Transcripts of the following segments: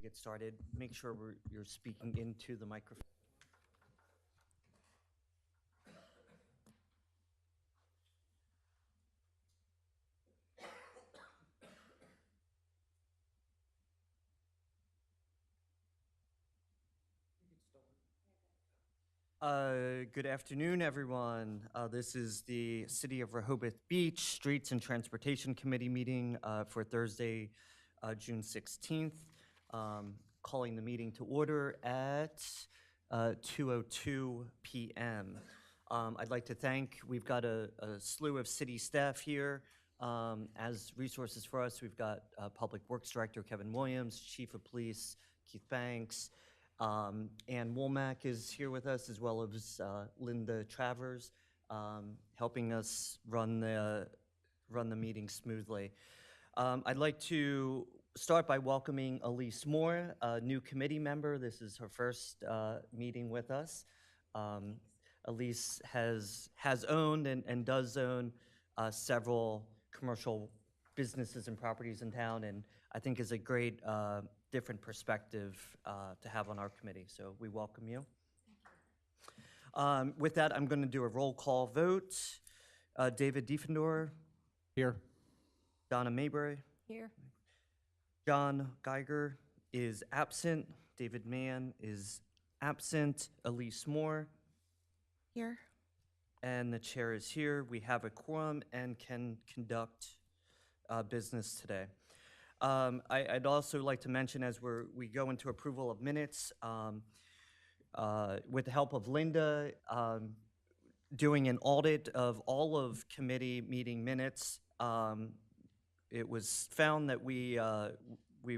get started, make sure you're speaking into the microphone. Good afternoon, everyone. This is the City of Rehoboth Beach Streets and Transportation Committee meeting for Thursday, June 16th. Calling the meeting to order at 2:02 p.m. I'd like to thank, we've got a slew of city staff here as resources for us. We've got Public Works Director Kevin Williams, Chief of Police Keith Banks, Ann Womack is here with us, as well as Linda Travers, helping us run the meeting smoothly. I'd like to start by welcoming Elise Moore, a new committee member. This is her first meeting with us. Elise has owned and does own several commercial businesses and properties in town, and I think is a great different perspective to have on our committee. So we welcome you. With that, I'm going to do a roll call vote. David Diefendorfer. Here. Donna Maybury. Here. John Geiger is absent. David Mann is absent. Elise Moore. Here. And the chair is here. We have a quorum and can conduct business today. I'd also like to mention, as we go into approval of minutes, with the help of Linda, doing an audit of all of committee meeting minutes, it was found that we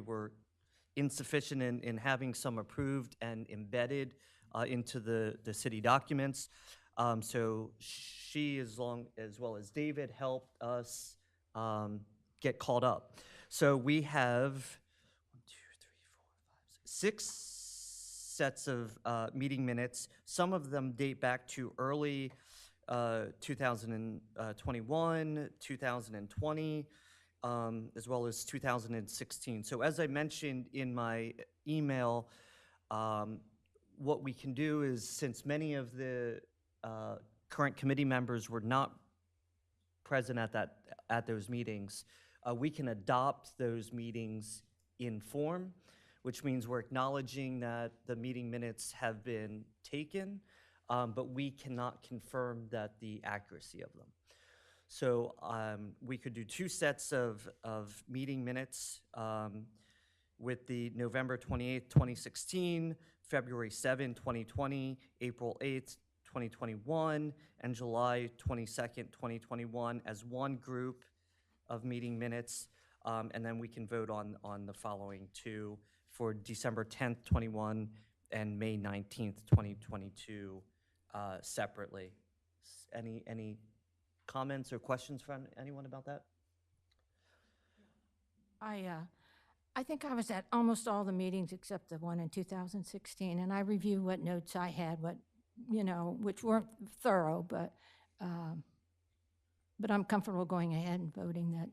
were insufficient in having some approved and embedded into the city documents. So she, as well as David, helped us get caught up. So we have 1, 2, 3, 4, 5, 6 sets of meeting minutes. Some of them date back to early 2021, 2020, as well as 2016. So as I mentioned in my email, what we can do is, since many of the current committee members were not present at those meetings, we can adopt those meetings in form, which means we're acknowledging that the meeting minutes have been taken, but we cannot confirm that the accuracy of them. So we could do 2 sets of meeting minutes with the November 28th, 2016, February 7, 2020, April 8th, 2021, and July 22nd, 2021 as one group of meeting minutes, and then we can vote on the following 2 for December 10th, 21 and May 19th, 2022 separately. Any comments or questions from anyone about that? I think I was at almost all the meetings except the one in 2016, and I reviewed what notes I had, which weren't thorough, but I'm comfortable going ahead and voting that.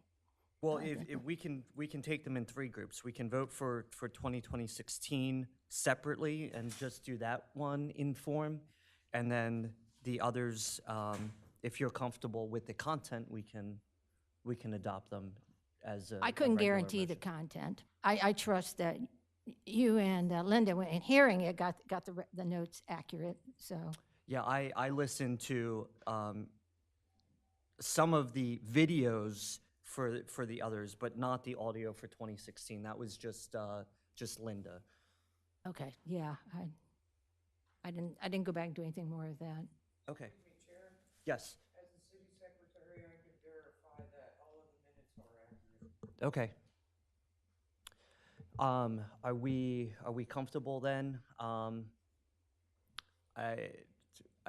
Well, if we can take them in 3 groups. We can vote for 2016 separately and just do that one in form, and then the others, if you're comfortable with the content, we can adopt them as a I couldn't guarantee motion. the content. I trust that you and Linda, in hearing it, got the notes accurate. So yeah, I listened to some of the videos for the others, but not the audio for 2016. That was just Linda. okay, yeah, I didn't go back and do anything more of that. Okay. Chair? Yes. As the city secretary, I can verify that all of the minutes are accurate. Okay. Are we comfortable then? I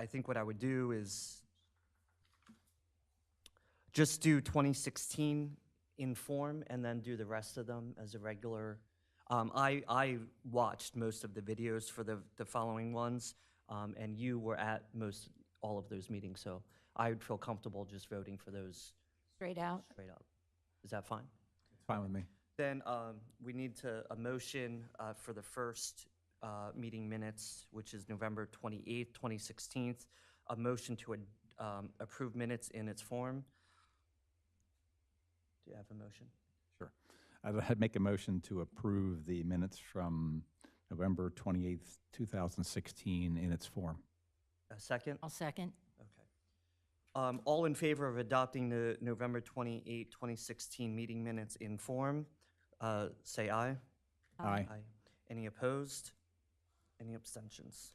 think what I would do is just do 2016 in form and then do the rest of them as a regular. I watched most of the videos for the following ones, and you were at all of those meetings, so I would feel comfortable just voting for those Straight out. straight up. Is that fine? It's fine with me. Then we need a motion for the first meeting minutes, which is November 28th, 2016, a motion to approve minutes in its form. Do you have a motion? Sure. I'd make a motion to approve the minutes from November 28th, 2016 in its form. A second? I'll second. Okay. All in favor of adopting the November 28, 2016 meeting minutes in form, say aye. Aye. Any opposed? Any abstentions?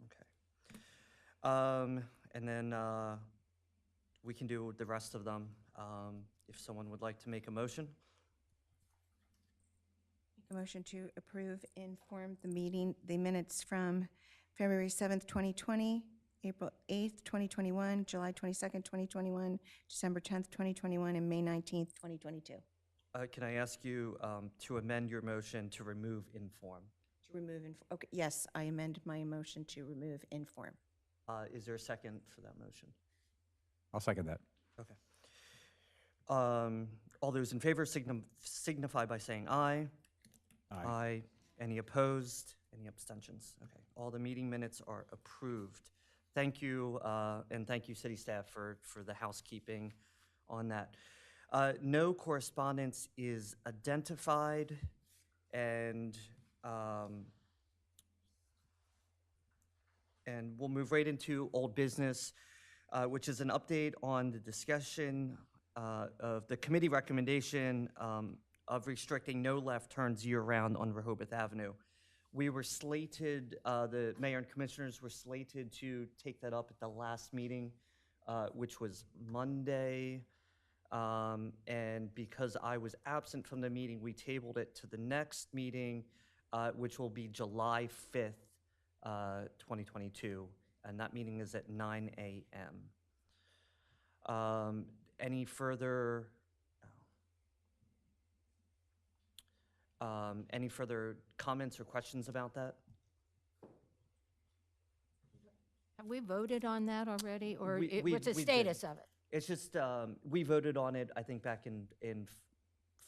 Okay. And then we can do the rest of them if someone would like to make a motion. Make a motion to approve in form the minutes from February 7th, 2020, April 8th, 2021, July 22nd, 2021, December 10th, 2021, and May 19th, 2022. Can I ask you to amend your motion to remove in form? To remove, okay, yes, I amend my motion to remove in form. Is there a second for that motion? I'll second that. Okay. All those in favor signify by saying aye. Aye. Any opposed? Any abstentions? Okay. All the meeting minutes are approved. Thank you, and thank you, city staff, for the housekeeping on that. No correspondence is identified, and we'll move right into old business, which is an update on the discussion of the committee recommendation of restricting no left turns year-round on Rehoboth Avenue. We were slated, the mayor and commissioners were slated to take that up at the last meeting, which was Monday. And because I was absent from the meeting, we tabled it to the next meeting, which will be July 5th, 2022. And that meeting is at 9 a.m. Any further comments or questions about that? Have we voted on that already, or We what's the did. status of it? It's just, we voted on it, I think, back in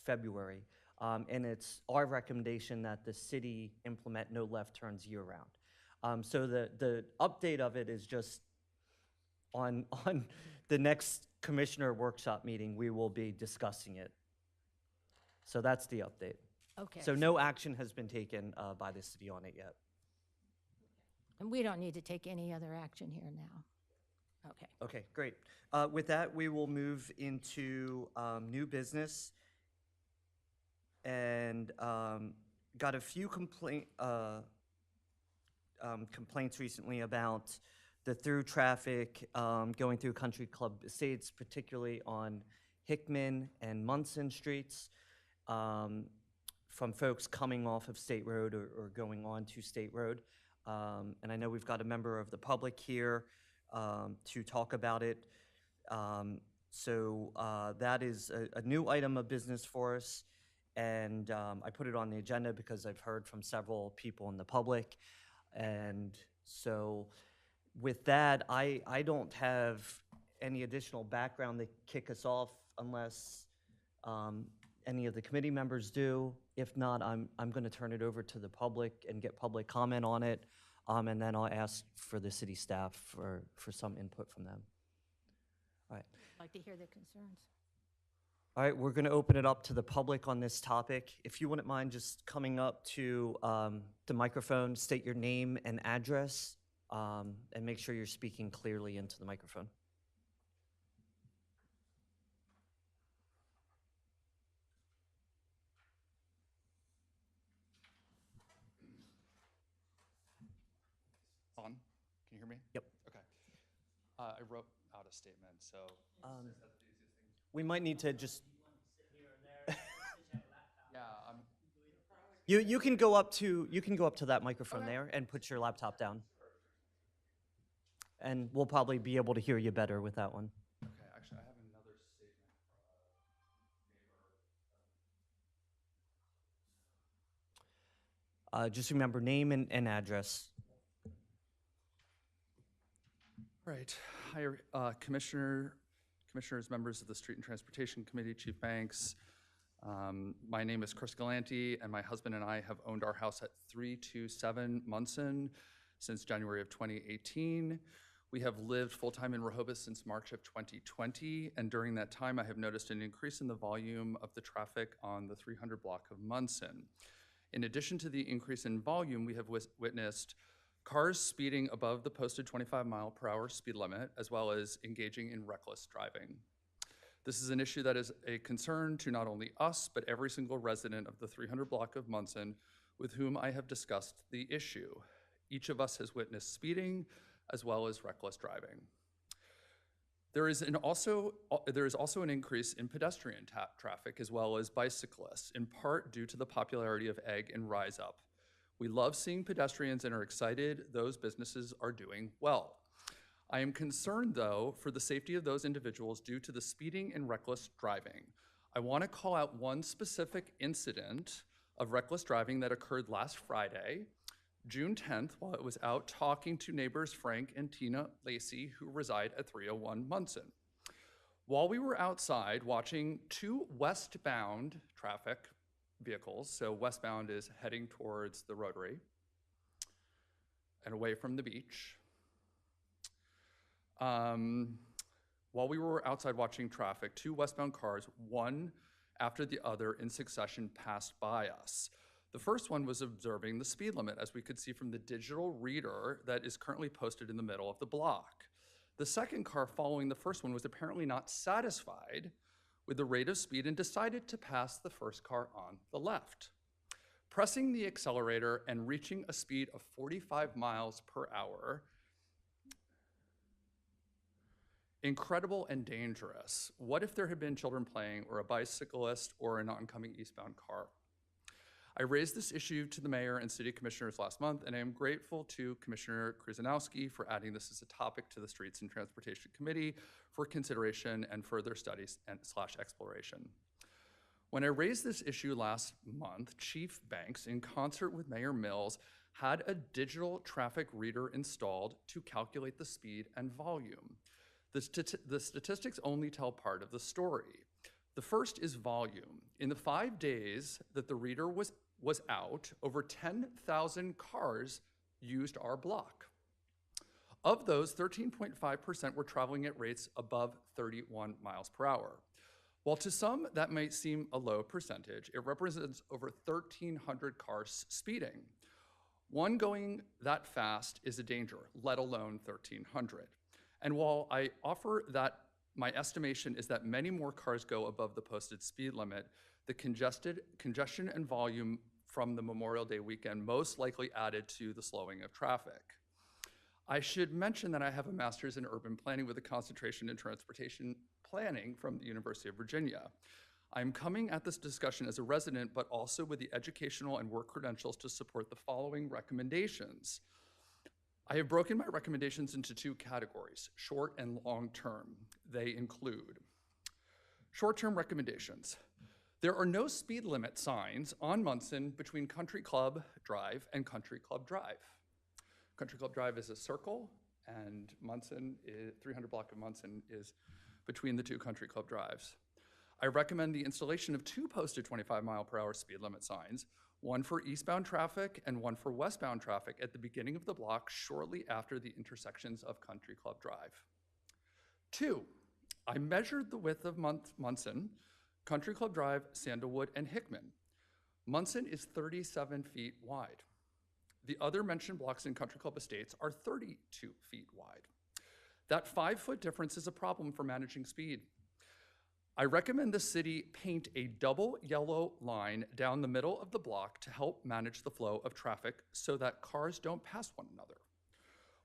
February. And it's our recommendation that the city implement no left turns year-round. So the update of it is just on the next commissioner workshop meeting, we will be discussing it. So that's the update. Okay. So no action has been taken by the city on it yet. And we don't need to take any other action here now. Okay. Okay, great. With that, we will move into new business. And got a few complaints recently about the through traffic going through Country Club Estates, particularly on Hickman and Munson Streets, from folks coming off of State Road or going on to State Road. And I know we've got a member of the public here to talk about it. So that is a new item of business for us. And I put it on the agenda because I've heard from several people in the public. And so with that, I don't have any additional background to kick us off unless any of the committee members do. If not, I'm going to turn it over to the public and get public comment on it. And then I'll ask for the city staff for some input from them. All right. I'd like to hear the concerns. All right, we're going to open it up to the public on this topic. If you wouldn't mind just coming up to the microphone, state your name and address, and make sure you're speaking clearly into the microphone. On? Can you hear me? Yep. Okay. I wrote out a statement, so. We might need to just, Yeah, I'm. you can go up to that microphone there and put your laptop down. And we'll probably be able to hear you better with that one. Okay, actually, I have another statement from Just remember name and address. Right. Hi, commissioners, members of the Street and Transportation Committee, Chief Banks. My name is Chris Galanti, and my husband and I have owned our house at 327 Munson since January of 2018. We have lived full-time in Rehoboth since March of 2020, and during that time, I have noticed an increase in the volume of the traffic on the 300 block of Munson. In addition to the increase in volume, we have witnessed cars speeding above the posted 25-mile-per-hour speed limit, as well as engaging in reckless driving. This is an issue that is a concern to not only us, but every single resident of the 300 block of Munson with whom I have discussed the issue. Each of us has witnessed speeding as well as reckless driving. There is also an increase in pedestrian traffic as well as bicyclists, in part due to the popularity of Egg and Rise Up. We love seeing pedestrians and are excited those businesses are doing well. I am concerned, though, for the safety of those individuals due to the speeding and reckless driving. I want to call out one specific incident of reckless driving that occurred last Friday, June 10th, while I was out talking to neighbors Frank and Tina Lacey, who reside at 301 Munson. While we were outside watching two westbound traffic vehicles, so westbound is heading towards the Rotary and away from the beach, while we were outside watching traffic, two westbound cars, one after the other in succession, passed by us. The first one was observing the speed limit, as we could see from the digital reader that is currently posted in the middle of the block. The second car following the first one was apparently not satisfied with the rate of speed and decided to pass the first car on the left. Pressing the accelerator and reaching a speed of 45 miles per hour, incredible and dangerous. What if there had been children playing or a bicyclist or an oncoming eastbound car? I raised this issue to the mayor and city commissioners last month, and I am grateful to Commissioner Krzyzanowski for adding this as a topic to the Streets and Transportation Committee for consideration and further studies and / exploration. When I raised this issue last month, Chief Banks, in concert with Mayor Mills, had a digital traffic reader installed to calculate the speed and volume. The statistics only tell part of the story. The first is volume. In the 5 days that the reader was out, over 10,000 cars used our block. Of those, 13.5% were traveling at rates above 31 miles per hour. While to some that might seem a low percentage, it represents over 1,300 cars speeding. One going that fast is a danger, let alone 1,300. And while I offer that my estimation is that many more cars go above the posted speed limit, the congestion and volume from the Memorial Day weekend most likely added to the slowing of traffic. I should mention that I have a master's in urban planning with a concentration in transportation planning from the University of Virginia. I'm coming at this discussion as a resident, but also with the educational and work credentials to support the following recommendations. I have broken my recommendations into two categories, short and long term. They include short-term recommendations. There are no speed limit signs on Munson between Country Club Drive and Country Club Drive. Country Club Drive is a circle, and 300 block of Munson is between the two Country Club Drives. I recommend the installation of two posted 25-mile-per-hour speed limit signs, one for eastbound traffic and one for westbound traffic at the beginning of the block shortly after the intersections of Country Club Drive. 2, I measured the width of Munson, Country Club Drive, Sandalwood, and Hickman. Munson is 37 feet wide. The other mentioned blocks in Country Club Estates are 32 feet wide. That 5-foot difference is a problem for managing speed. I recommend the city paint a double yellow line down the middle of the block to help manage the flow of traffic so that cars don't pass one another.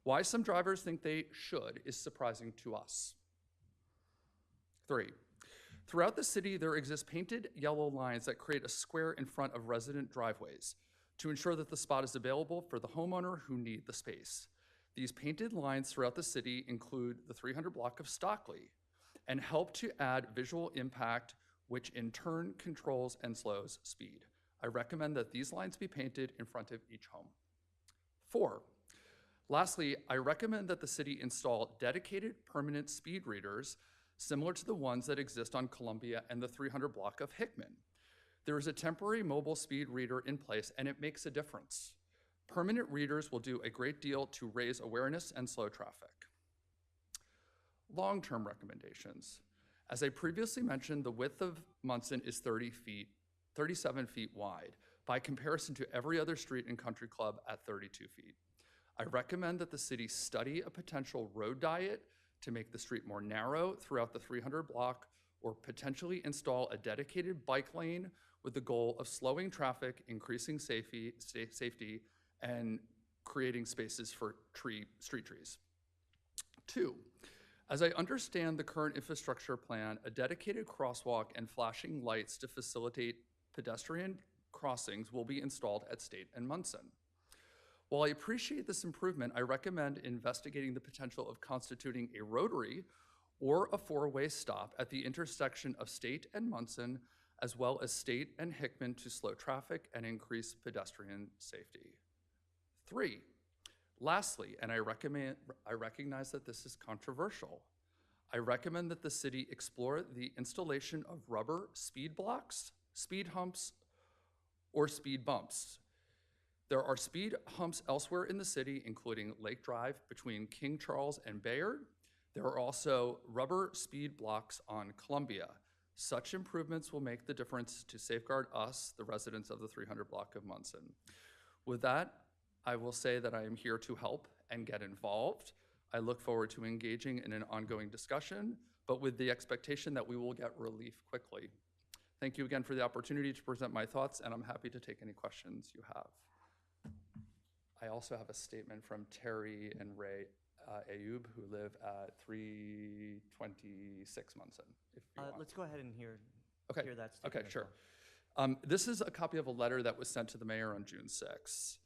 Why some drivers think they should is surprising to us. 3, throughout the city, there exist painted yellow lines that create a square in front of resident driveways to ensure that the spot is available for the homeowner who need the space. These painted lines throughout the city include the 300 block of Stockley and help to add visual impact, which in turn controls and slows speed. I recommend that these lines be painted in front of each home. 4, lastly, I recommend that the city install dedicated permanent speed readers similar to the ones that exist on Columbia and the 300 block of Hickman. There is a temporary mobile speed reader in place, and it makes a difference. Permanent readers will do a great deal to raise awareness and slow traffic. Long-term recommendations. As I previously mentioned, the width of Munson is 37 feet wide, by comparison to every other street and country club at 32 feet. I recommend that the city study a potential road diet to make the street more narrow throughout the 300 block, or potentially install a dedicated bike lane with the goal of slowing traffic, increasing safety, and creating spaces for street trees. 2, as I understand the current infrastructure plan, a dedicated crosswalk and flashing lights to facilitate pedestrian crossings will be installed at State and Munson. While I appreciate this improvement, I recommend investigating the potential of constituting a rotary or a 4-way stop at the intersection of State and Munson, as well as State and Hickman, to slow traffic and increase pedestrian safety. 3, lastly, and I recognize that this is controversial, I recommend that the city explore the installation of rubber speed blocks, speed humps, or speed bumps. There are speed humps elsewhere in the city, including Lake Drive between King Charles and Bayard. There are also rubber speed blocks on Columbia. Such improvements will make the difference to safeguard us, the residents of the 300 block of Munson. With that, I will say that I am here to help and get involved. I look forward to engaging in an ongoing discussion, but with the expectation that we will get relief quickly. Thank you again for the opportunity to present my thoughts, and I'm happy to take any questions you have. I also have a statement from Terry and Ray Ayub, who live at 326 Munson, if you want. Let's go ahead and hear that statement. Okay, as sure. well. This is a copy of a letter that was sent to the mayor on June 6.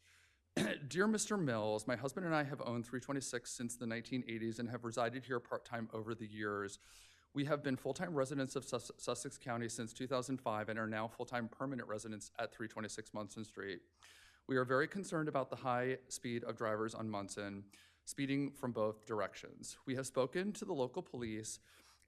Dear Mr. Mills, my husband and I have owned 326 since the 1980s and have resided here part-time over the years. We have been full-time residents of Sussex County since 2005 and are now full-time permanent residents at 326 Munson Street. We are very concerned about the high speed of drivers on Munson, speeding from both directions. We have spoken to the local police,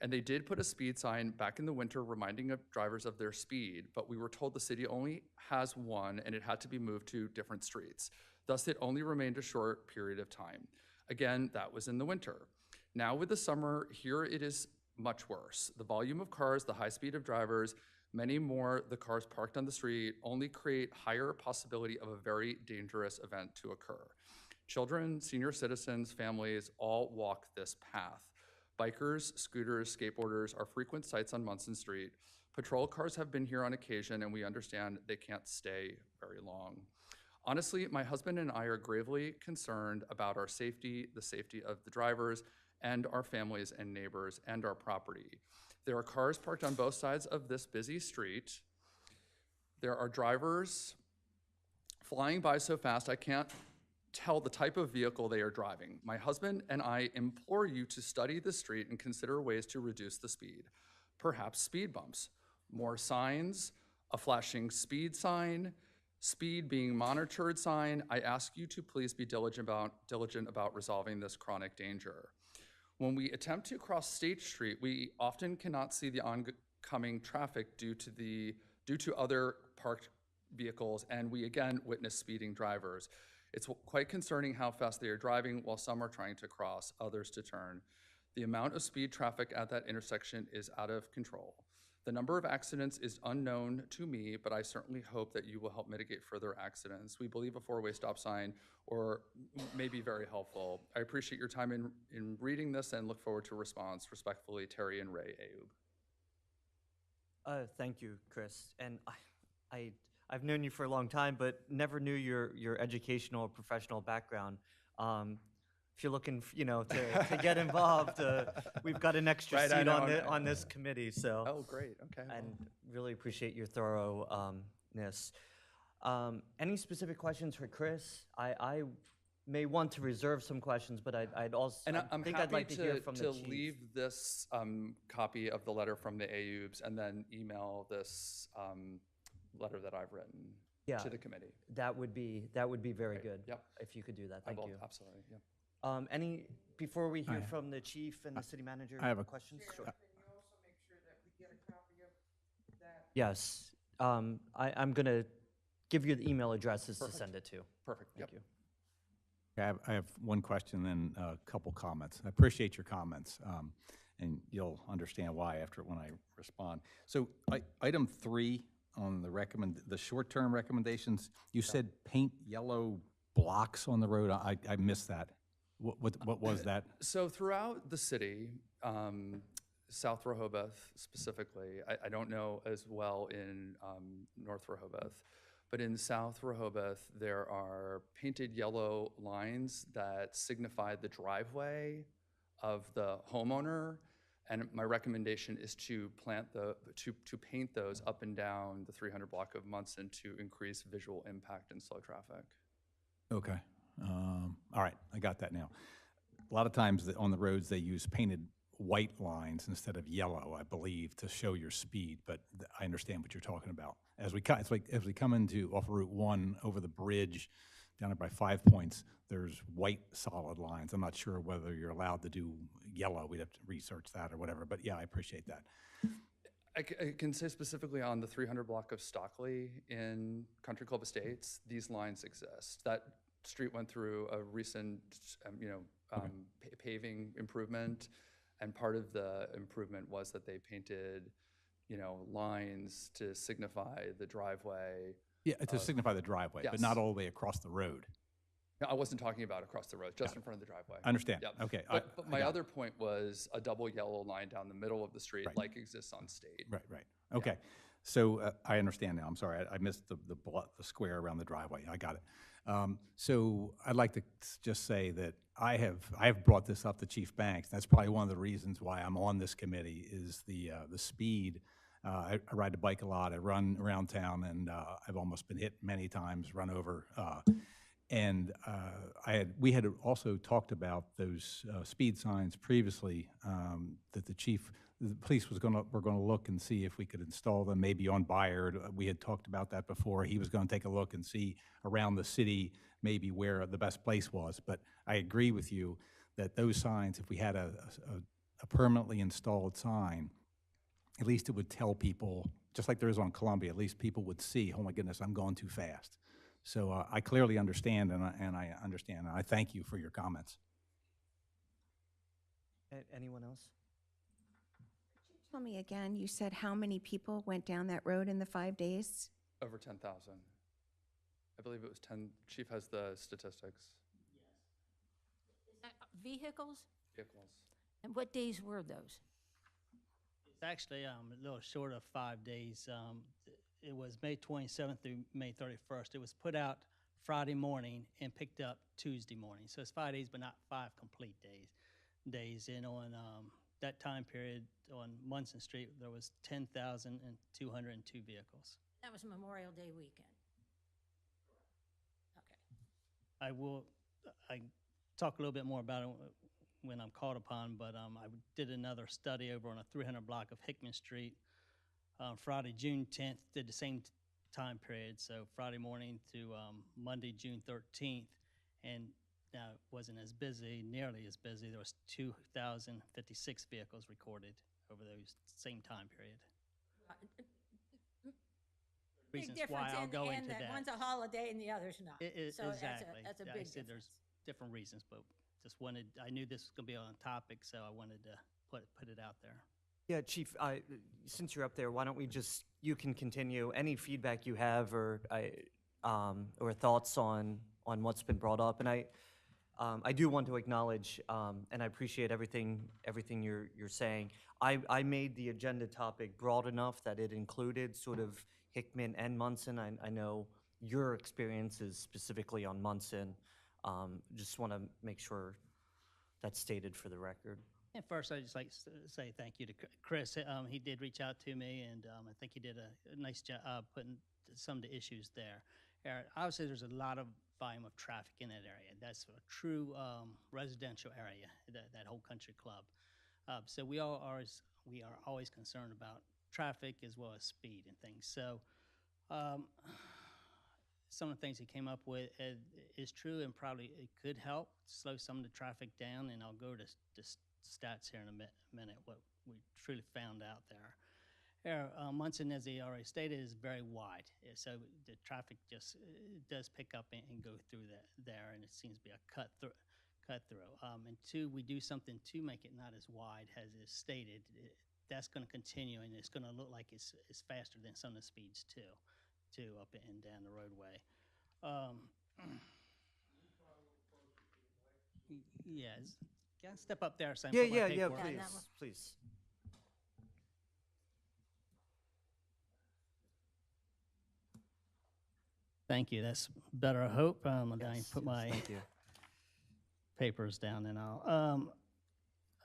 and they did put a speed sign back in the winter reminding drivers of their speed, but we were told the city only has one and it had to be moved to different streets. Thus, it only remained a short period of time. Again, that was in the winter. Now with the summer, here it is much worse. The volume of cars, the high speed of drivers, many more the cars parked on the street only create higher possibility of a very dangerous event to occur. Children, senior citizens, families all walk this path. Bikers, scooters, skateboarders are frequent sights on Munson Street. Patrol cars have been here on occasion, and we understand they can't stay very long. Honestly, my husband and I are gravely concerned about our safety, the safety of the drivers, and our families and neighbors and our property. There are cars parked on both sides of this busy street. There are drivers flying by so fast I can't tell the type of vehicle they are driving. My husband and I implore you to study the street and consider ways to reduce the speed. Perhaps speed bumps, more signs, a flashing speed sign, speed being monitored sign. I ask you to please be diligent about resolving this chronic danger. When we attempt to cross State Street, we often cannot see the oncoming traffic due to other parked vehicles, and we again witness speeding drivers. It's quite concerning how fast they are driving while some are trying to cross, others to turn. The amount of speed traffic at that intersection is out of control. The number of accidents is unknown to me, but I certainly hope that you will help mitigate further accidents. We believe a 4-way stop sign may be very helpful. I appreciate your time in reading this and look forward to a response. Respectfully, Terry and Ray Ayub. Thank you, Chris. And I've known you for a long time, but never knew your educational or professional background. If you're looking, to get involved, we've got an extra Right, seat I know. on this committee. So, Oh, great. Okay. and really appreciate your thoroughness. Any specific questions for Chris? I may want to reserve some questions, but I'd also And I I'm think happy I'd like to hear from the to chief. leave this copy of the letter from the Ayubs and then email this letter that I've written Yeah, to the committee. that would be very Great. good. Yep. If you could do that, I thank will, you. absolutely. Yeah. Before we hear I- from the chief and the city manager, I have a- questions? Chair, Sure. can you also make sure that we get a copy of that? Yes, I'm going to give you the email addresses to Perfect. send it to. Perfect, yep. Thank you. I have one question and a couple comments. I appreciate your comments, and you'll understand why after when I respond. So item 3 on the short-term recommendations, you said paint yellow blocks on the road. I missed that. What was that? So throughout the city, South Rehoboth specifically, I don't know as well in North Rehoboth, but in South Rehoboth, there are painted yellow lines that signify the driveway of the homeowner. And my recommendation is to to paint those up and down the 300 block of Munson to increase visual impact and slow traffic. Okay. All right, I got that now. A lot of times on the roads, they use painted white lines instead of yellow, I believe, to show your speed, but I understand what you're talking about. As we come into off Route 1 over the bridge down there by 5 Points, there's white solid lines. I'm not sure whether you're allowed to do yellow. We'd have to research that or whatever, but yeah, I appreciate that. I can say specifically on the 300 block of Stockley in Country Club Estates, these lines exist. That street went through a recent, paving improvement, and part of the improvement was that they painted, lines to signify the driveway. Yeah, to signify the driveway, but Yes. not all the way across the road. No, I wasn't talking about across the road, just in front of the driveway. I understand. Yep. Okay. But I my got it. other point was a double yellow line down the middle of the street, Right. like exists on State. Right. Okay. So I understand now. I'm sorry. I missed the square around the driveway. I got it. So I'd like to just say that I have brought this up to Chief Banks. That's probably one of the reasons why I'm on this committee is the speed. I ride the bike a lot. I run around town, and I've almost been hit many times, run over. And we had also talked about those speed signs previously that the police were going to look and see if we could install them, maybe on Bayard. We had talked about that before. He was going to take a look and see around the city maybe where the best place was. But I agree with you that those signs, if we had a permanently installed sign, at least it would tell people, just like there is on Columbia, at least people would see, oh my goodness, I'm going too fast. So I clearly understand, and I understand, and I thank you for your comments. Anyone else? Tell me again, you said how many people went down that road in the 5 days? Over 10,000. I believe it was 10. Chief has the statistics. Is that vehicles? Vehicles. And what days were those? It's actually a little short of 5 days. It was May 27th through May 31st. It was put out Friday morning and picked up Tuesday morning. So it's 5 days, but not 5 complete days. And on that time period on Munson Street, there was 10,202 vehicles. That was Memorial Day weekend. Okay. I talk a little bit more about it when I'm called upon, but I did another study over on a 300 block of Hickman Street. Friday, June 10th, did the same time period, so Friday morning to Monday, June 13th, and now it wasn't nearly as busy. There was 2,056 vehicles recorded over those same time period. Big Reasons difference why I'll in- go in into that that. one's a holiday and the other's not. So Exactly. that's a I big said difference. there's different reasons, but I knew this was going to be on a topic, so I wanted to put it out there. Yeah, Chief, since you're up there, why don't you can continue. Any feedback you have or thoughts on what's been brought up. And I do want to acknowledge, and I appreciate everything you're saying. I made the agenda topic broad enough that it included sort of Hickman and Munson. I know your experience is specifically on Munson. Just want to make sure that's stated for the record. And first, I'd just like to say thank you to Chris. He did reach out to me, and I think he did a nice job putting some of the issues there. Obviously, there's a lot of volume of traffic in that area. That's a true residential area, that whole country club. So we are always concerned about traffic as well as speed and things. So some of the things he came up with is true, and probably it could help slow some of the traffic down, and I'll go to stats here in a minute, what we truly found out there. Here, Munson, as he already stated, is very wide, so the traffic just does pick up and go through there, and it seems to be a cut through. And two, we do something to make it not as wide as is stated. That's going to continue, and it's going to look like it's faster than some of the speeds too, up and down the roadway. Yes, can I step up there? So I can Yeah, put my yeah, paperwork? please, that one. please. Thank you. That's better, I hope. And then I Yes, put yes, my thank you. papers down, and I'll.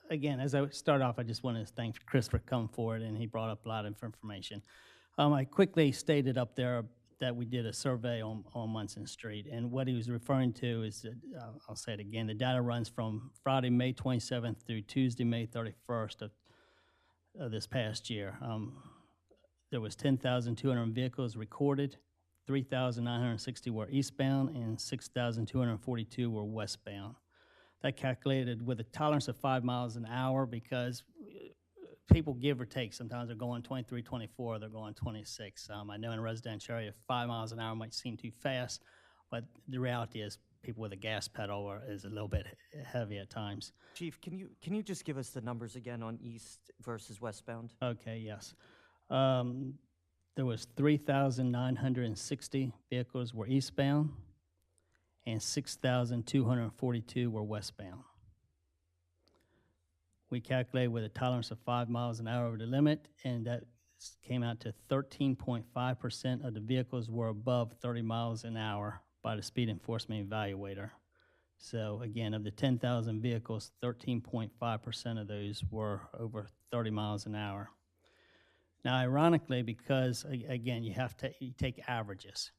Again, as I start off, I just want to thank Chris for coming forward, and he brought up a lot of information. I quickly stated up there that we did a survey on Munson Street, and what he was referring to is, that, I'll say it again, the data runs from Friday, May 27th through Tuesday, May 31st of this past year. There was 10,200 vehicles recorded, 3,960 were eastbound, and 6,242 were westbound. That calculated with a tolerance of 5 miles an hour, because people give or take. Sometimes they're going 23, 24, they're going 26. I know in a residential area, 5 miles an hour might seem too fast, but the reality is people with a gas pedal is a little bit heavy at times. Chief, can you just give us the numbers again on east versus westbound? Okay, yes. There was 3,960 vehicles were eastbound, and 6,242 were westbound. We calculated with a tolerance of 5 miles an hour over the limit, and that came out to 13.5% of the vehicles were above 30 miles an hour by the speed enforcement evaluator. So again, of the 10,000 vehicles, 13.5% of those were over 30 miles an hour. Now, ironically, because again, you take averages,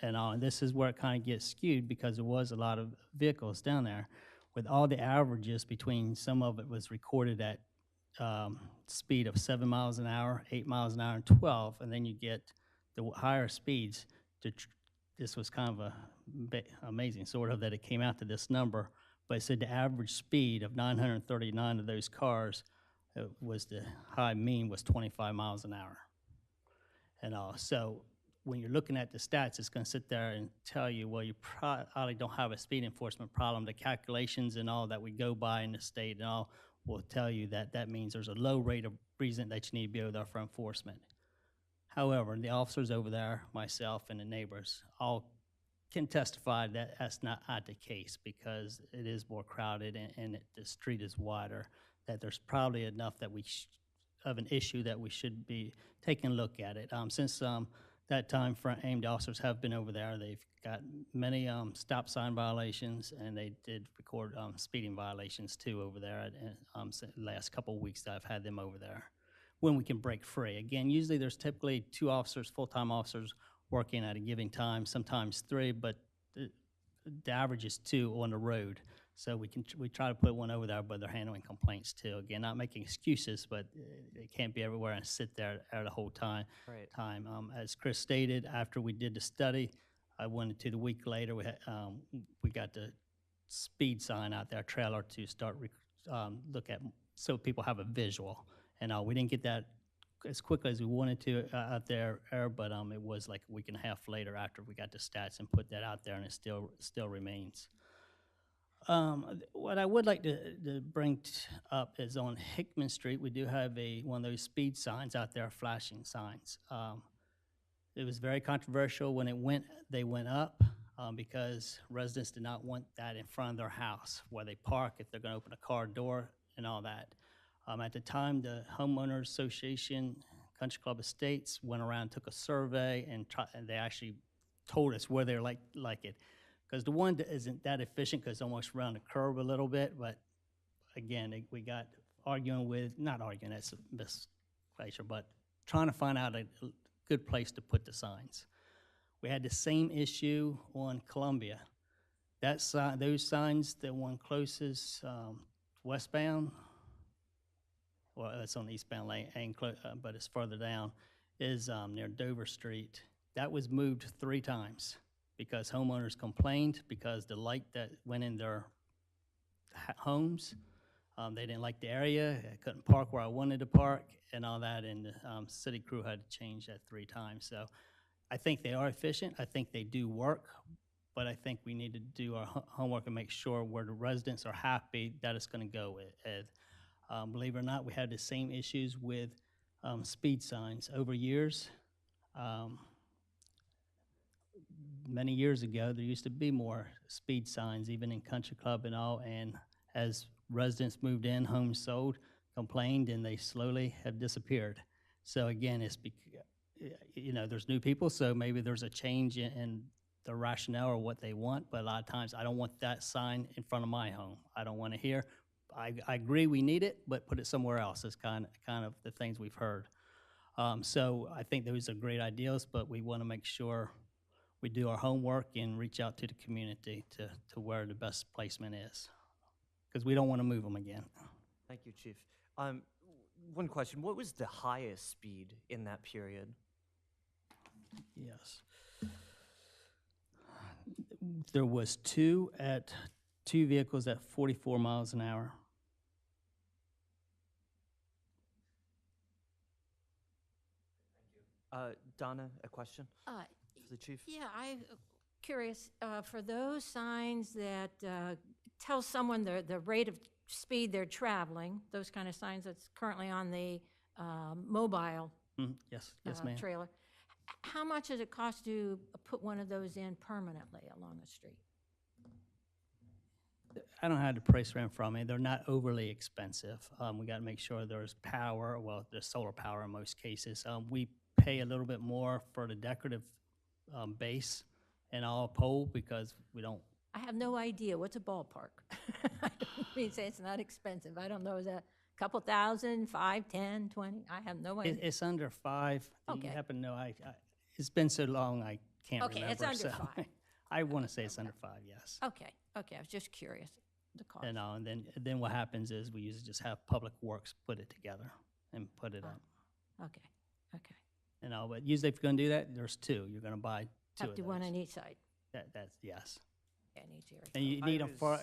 and all, and this is where it kind of gets skewed, because there was a lot of vehicles down there. With all the averages between, some of it was recorded at speed of 7 miles an hour, 8 miles an hour, and 12, and then you get the higher speeds. This was kind of a bit amazing, sort of, that it came out to this number, but it said the average speed of 939 of those cars was the high mean was 25 miles an hour. And all. So when you're looking at the stats, it's going to sit there and tell you, well, you probably don't have a speed enforcement problem. The calculations and all that we go by in the state and all will tell you that that means there's a low rate of reason that you need to be over there for enforcement. However, the officers over there, myself and the neighbors, all can testify that that's not the case, because it is more crowded and the street is wider, that there's probably enough that of an issue that we should be taking a look at it. Since that time frame, the officers have been over there. They've got many stop sign violations, and they did record speeding violations too over there. The last couple of weeks that I've had them over there, when we can break free. Again, usually there's typically 2 officers, full-time officers, working at a given time, sometimes 3, but the average is 2 on the road. So we try to put one over there, but they're handling complaints too. Again, not making excuses, but they can't be everywhere and sit there the whole time. Right. As Chris stated, after we did the study, I went to the week later. We got the speed sign out there, trailer, to start look at, so people have a visual. And we didn't get that as quickly as we wanted to out there, but it was like a week and a half later after we got the stats and put that out there, and it still remains. What I would like to bring up is on Hickman Street, we do have one of those speed signs out there, flashing signs. It was very controversial when they went up because residents did not want that in front of their house where they park, if they're going to open a car door and all that. At the time, the Homeowners Association, Country Club Estates, went around, took a survey, and they actually told us where they like it. Because the one that isn't that efficient, because it's almost around the curve a little bit, but again, we got not arguing, that's a misplacement, but trying to find out a good place to put the signs. We had the same issue on Columbia. Those signs, the one closest westbound, well, it's on the eastbound lane, but it's further down, is near Dover Street. That was moved 3 times. Because homeowners complained, because the light that went in their homes They didn't like the area. I couldn't park where I wanted to park and all that. And the city crew had to change that 3 times. So I think they are efficient. I think they do work. But I think we need to do our homework and make sure where the residents are happy that it's going to go with. Believe it or not, we had the same issues with speed signs over years. Many years ago, there used to be more speed signs, even in Country Club and all. And as residents moved in, homes sold, complained, and they slowly have disappeared. So again, it's there's new people, so maybe there's a change in the rationale or what they want. But a lot of times, I don't want that sign in front of my home. I don't want to hear. I agree we need it, but put it somewhere else. Is kind of the things we've heard. So I think those are great ideas, but we want to make sure we do our homework and reach out to the community to where the best placement is, because we don't want to move them again. Thank you, Chief. One question, what was the highest speed in that period? Yes. There was two vehicles at 44 miles an hour. Donna, a question for the Chief? Yeah, I'm curious, for those signs that tell someone the rate of speed they're traveling, those kind of signs that's currently on the mobile Yes, ma'am. trailer, how much does it cost to put one of those in permanently along a street? I don't have the price range from me. They're not overly expensive. We got to make sure there's power. Well, there's solar power in most cases. We pay a little bit more for the decorative base and all pole because we don't. I have no idea. What's a ballpark? I don't mean to say it's not expensive. I don't know. Is that a couple thousand, 5, 10, 20? I have no idea. It's under 5. Okay. You happen to know? It's been so long I can't Okay, remember. it's under so 5. I want to say it's under 5. Yes. Okay, I was just curious, the cost. And then what happens is we usually just have Public Works put it together and put it up. Okay. But usually if you're going to do that, there's 2. You're going to buy 2 Have of to those. one on each side. That's yes. Yeah, in each area. And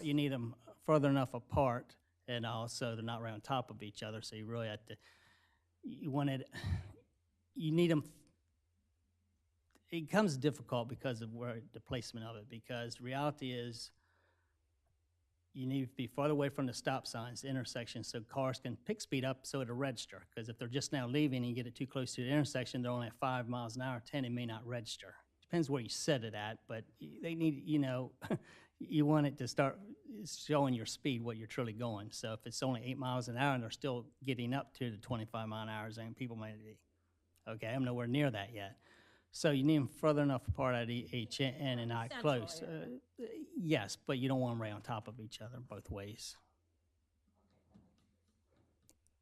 you need them further enough apart, and also they're not right on top of each other. So you really have to. You need them. It becomes difficult because of the placement of it. Because the reality is, you need to be farther away from the stop signs, the intersection, so cars can pick speed up so it'll register. Because if they're just now leaving and you get it too close to the intersection, they're only at 5 miles an hour, 10, it may not register. Depends where you set it at, but they need, you want it to start showing your speed, what you're truly going. So if it's only 8 miles an hour and they're still getting up to the 25 mile an hour zone, people might be, okay, I'm nowhere near that yet. So you need them further enough apart at each end and not Central close. area. Yes, but you don't want them right on top of each other both ways.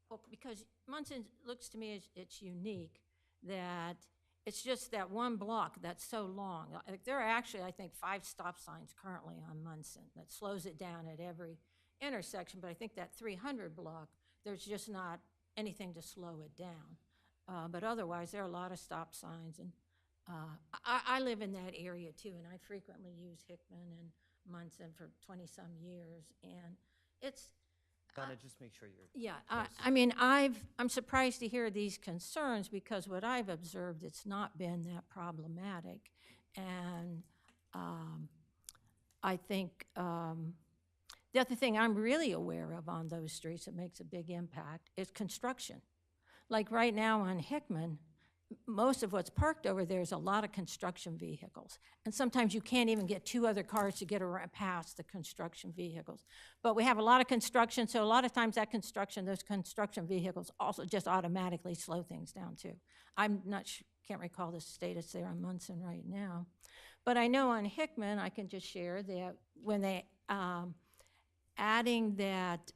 Well, because Munson looks to me as it's unique that it's just that one block that's so long. Like, there are actually, I think, 5 stop signs currently on Munson that slows it down at every intersection, but I think that 300 block, there's just not anything to slow it down. But otherwise, there are a lot of stop signs, and I live in that area too, and I frequently use Hickman and Munson for 20-some years, and it's, Donna, just make sure you're. yeah, close. I mean, I'm surprised to hear these concerns because what I've observed, it's not been that problematic. And I think the other thing I'm really aware of on those streets that makes a big impact is construction. Like right now on Hickman, most of what's parked over there is a lot of construction vehicles. And sometimes you can't even get 2 other cars to get around past the construction vehicles. But we have a lot of construction, so a lot of times that construction, those construction vehicles also just automatically slow things down too. I'm not can't recall the status there on Munson right now. But I know on Hickman, I can just share that when they adding that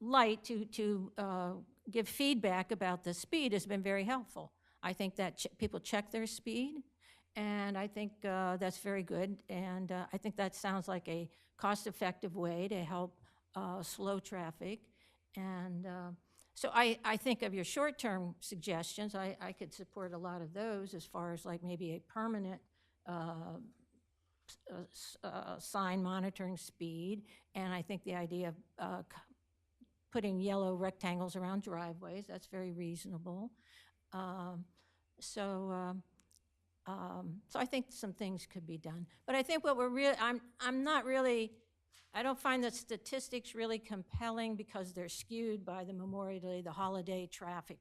light to give feedback about the speed has been very helpful. I think that people check their speed, and I think that's very good. And I think that sounds like a cost-effective way to help slow traffic. And so I think of your short-term suggestions, I could support a lot of those as far as like maybe a permanent sign monitoring speed. And I think the idea of putting yellow rectangles around driveways. That's very reasonable. So I think some things could be done. But I think what we're really, I'm not really, I don't find the statistics really compelling because they're skewed by the Memorial Day, the holiday traffic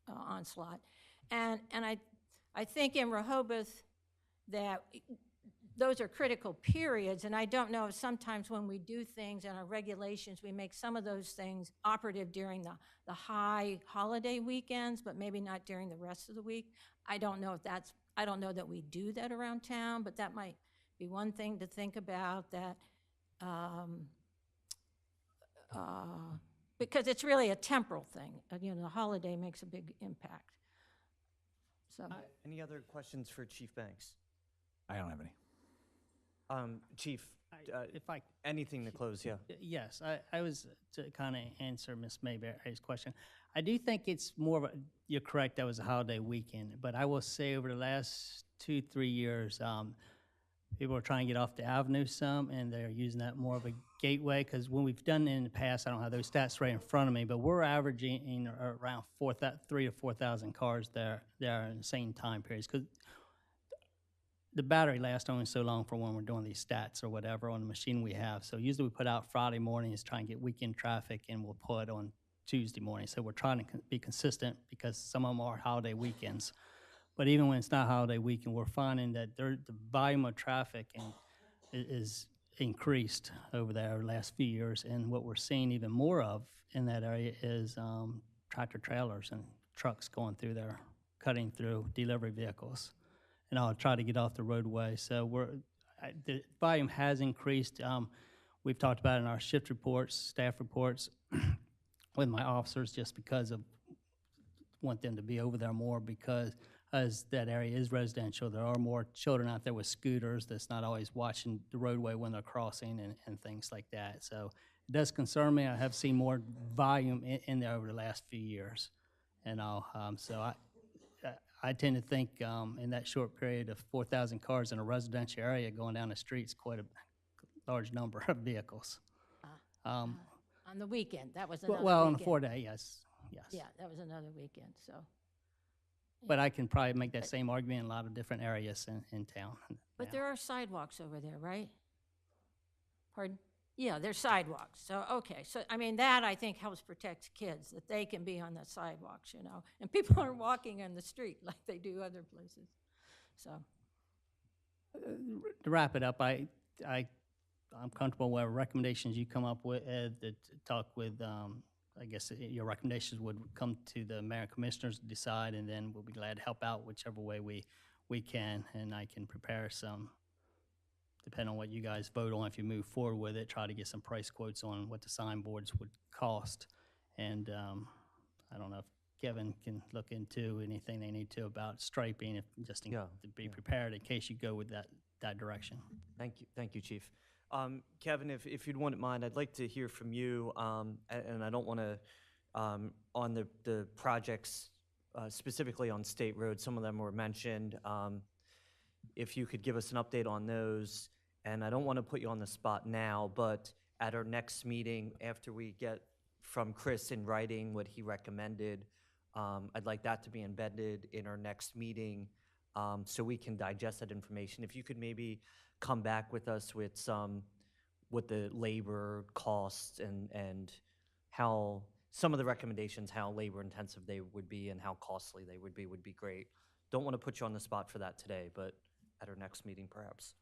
onslaught. And I think in Rehoboth that those are critical periods, and I don't know if sometimes when we do things in our regulations, we make some of those things operative during the high holiday weekends, but maybe not during the rest of the week. I don't know if that's, I don't know that we do that around town, but that might be one thing to think about, that because it's really a temporal thing. You know, the holiday makes a big impact. So, Any other questions for Chief Banks? I don't have any. Chief, If I anything to close, yeah. Yes, I was to kind of answer Ms. Mayberry's question. I do think it's more of a, you're correct, that was a holiday weekend, but I will say over the last 2-3 years, people are trying to get off the avenue some, and they're using that more of a gateway, because when we've done it in the past, I don't have those stats right in front of me, but we're averaging around 3,000 to 4,000 cars there in the same time periods, because the battery lasts only so long for when we're doing these stats or whatever on the machine we have. So usually we put out Friday mornings, try and get weekend traffic, and we'll put on Tuesday morning. So we're trying to be consistent because some of them are holiday weekends. But even when it's not holiday weekend, we're finding that the volume of traffic is increased over there the last few years. And what we're seeing even more of in that area is tractor trailers and trucks going through there, cutting through delivery vehicles. And I'll try to get off the roadway. So the volume has increased. We've talked about it in our shift reports, staff reports with my officers, just because of want them to be over there more, because as that area is residential, there are more children out there with scooters that's not always watching the roadway when they're crossing and things like that. So it does concern me. I have seen more volume in there over the last few years. And I tend to think in that short period of 4,000 cars in a residential area going down the streets, quite a large number of vehicles. on the weekend, that was another Well, on weekend. a 4-day, yes. Yeah, that was another weekend, so. But I can probably make that same argument in a lot of different areas in town. But now. there are sidewalks over there, right? Pardon? Yeah, there's sidewalks. So, okay. So, I mean, that I think helps protect kids, that they can be on the sidewalks, you know, and people aren't walking in the street like they do other places. So, To wrap it up, I'm comfortable with recommendations you come up with, Ed, that talk with, I guess your recommendations would come to the mayor and commissioners to decide, and then we'll be glad to help out whichever way we can, and I can prepare some, depending on what you guys vote on, if you move forward with it, try to get some price quotes on what the signboards would cost. And I don't know if Kevin can look into anything they need to about striping, to be prepared in case you go with that direction. Thank you, Chief. Kevin, if you wouldn't mind, I'd like to hear from you, and I don't want to, on the projects specifically on State Road, some of them were mentioned. If you could give us an update on those, and I don't want to put you on the spot now, but at our next meeting, after we get from Chris in writing what he recommended, I'd like that to be embedded in our next meeting so we can digest that information. If you could maybe come back with us with with the labor costs and how some of the recommendations, how labor intensive they would be and how costly they would be great. Don't want to put you on the spot for that today, but at our next meeting, perhaps.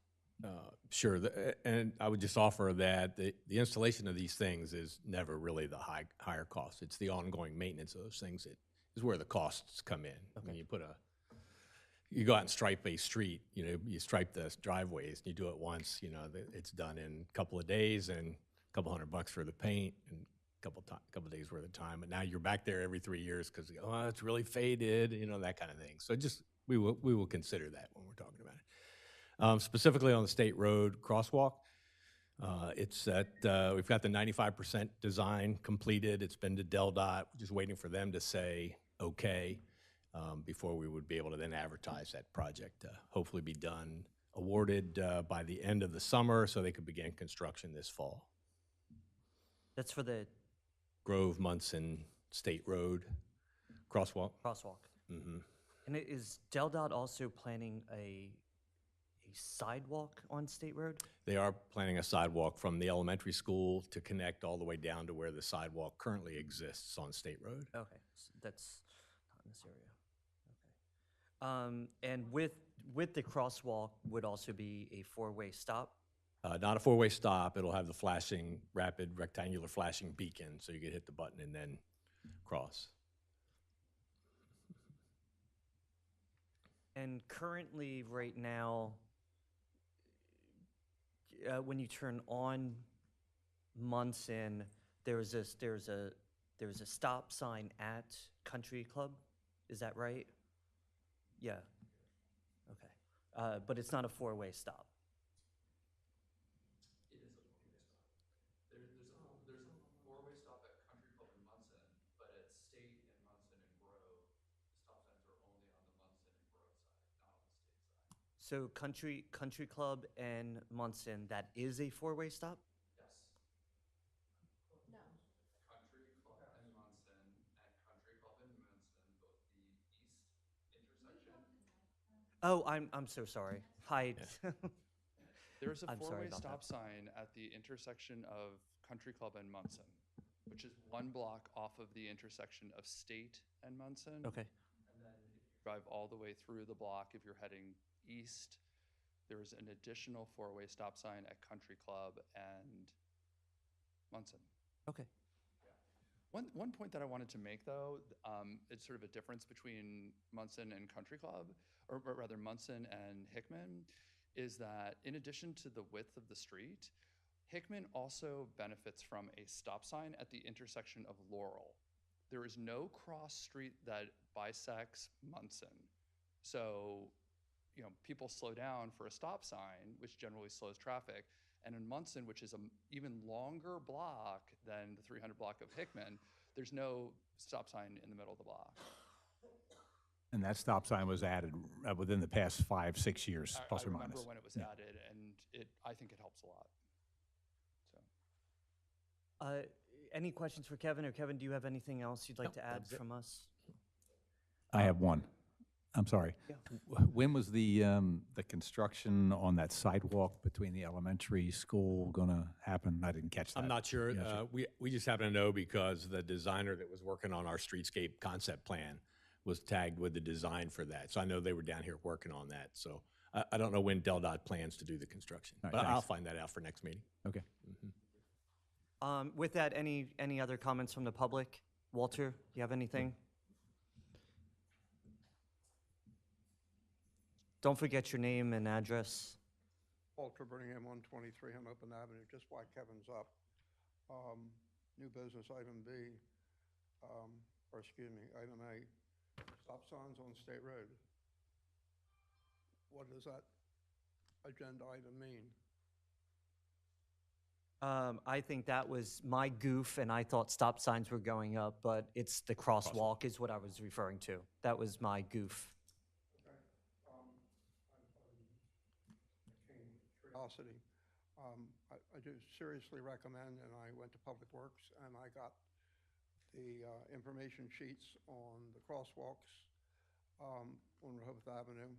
Sure, and I would just offer that the installation of these things is never really the higher cost. It's the ongoing maintenance of those things that is where the costs come in. Okay. When you go out and stripe a street, you stripe the driveways, and you do it once, it's done in a couple of days and a couple $100 for the paint and a couple days worth of time. But now you're back there every 3 years because it's really faded, that kind of thing. So we will consider that when we're talking about it. Specifically on the State Road crosswalk, it's we've got the 95% design completed. It's been to DelDOT, just waiting for them to say okay before we would be able to then advertise that project. Hopefully be done, awarded by the end of the summer so they could begin construction this fall. That's for the Grove, Munson, State Road, crosswalk. crosswalk. Mm-hmm. And is DelDOT also planning a sidewalk on State Road? They are planning a sidewalk from the elementary school to connect all the way down to where the sidewalk currently exists on State Road. Okay, so that's not in this area. Okay. And with the crosswalk would also be a four-way stop? Not a four-way stop. It'll have the flashing, rapid rectangular flashing beacon, so you can hit the button and then cross. And currently, right now, when you turn on Munson, there's a stop sign at Country Club. Is that right? Yeah. Okay. But it's not a four-way stop. It is a four-way stop. There's a four-way stop at Country Club in Munson, but at State and Munson and Grove, stop signs are only on the Munson and Grove side, not on the State side. So Country Club and Munson, that is a four-way stop? Yes. No. Country Club and Munson and Country Club and Munson, both the east intersection. Oh, I'm so sorry. Hi. There's a I'm sorry four-way about stop that. sign at the intersection of Country Club and Munson, which is one block off of the intersection of State and Munson. Okay. And then if you drive all the way through the block, if you're heading east, there's an additional four-way stop sign at Country Club and Munson. Okay. One point that I wanted to make, though, it's sort of a difference between Munson and Country Club, or rather Munson and Hickman, is that in addition to the width of the street, Hickman also benefits from a stop sign at the intersection of Laurel. There is no cross street that bisects Munson. So, you know, people slow down for a stop sign, which generally slows traffic. And in Munson, which is an even longer block than the 300 block of Hickman, there's no stop sign in the middle of the block. And that stop sign was added within the past 5-6 years, plus I or remember minus. when it was Yeah. added, and I think it helps a lot. So. Any questions for Kevin? Or Kevin, do you have anything else you'd like Nope, to add that's it. from us? I have one. I'm sorry. Yeah. When was the construction on that sidewalk between the elementary school gonna happen? I didn't catch that. I'm not sure. Yeah, We just happen to know because the designer that was working on our streetscape concept plan was tagged with the design for that. So I know they were down here working on that. So I don't know when DelDOT plans to do the construction, All right, but I'll thanks. find that out for next meeting. Okay. With that, any other comments from the public? Walter, you have anything? Don't forget your name and address. Walter Birmingham, 123 Hickman Avenue, just while Kevin's up. New business, item B, item A, stop signs on State Road. What does that agenda item mean? I think that was my goof, and I thought stop signs were going up, but it's the crosswalk is what I was referring to. That was my goof. Curiosity. I do seriously recommend, and I went to Public Works, and I got the information sheets on the crosswalks on Rehoboth Avenue,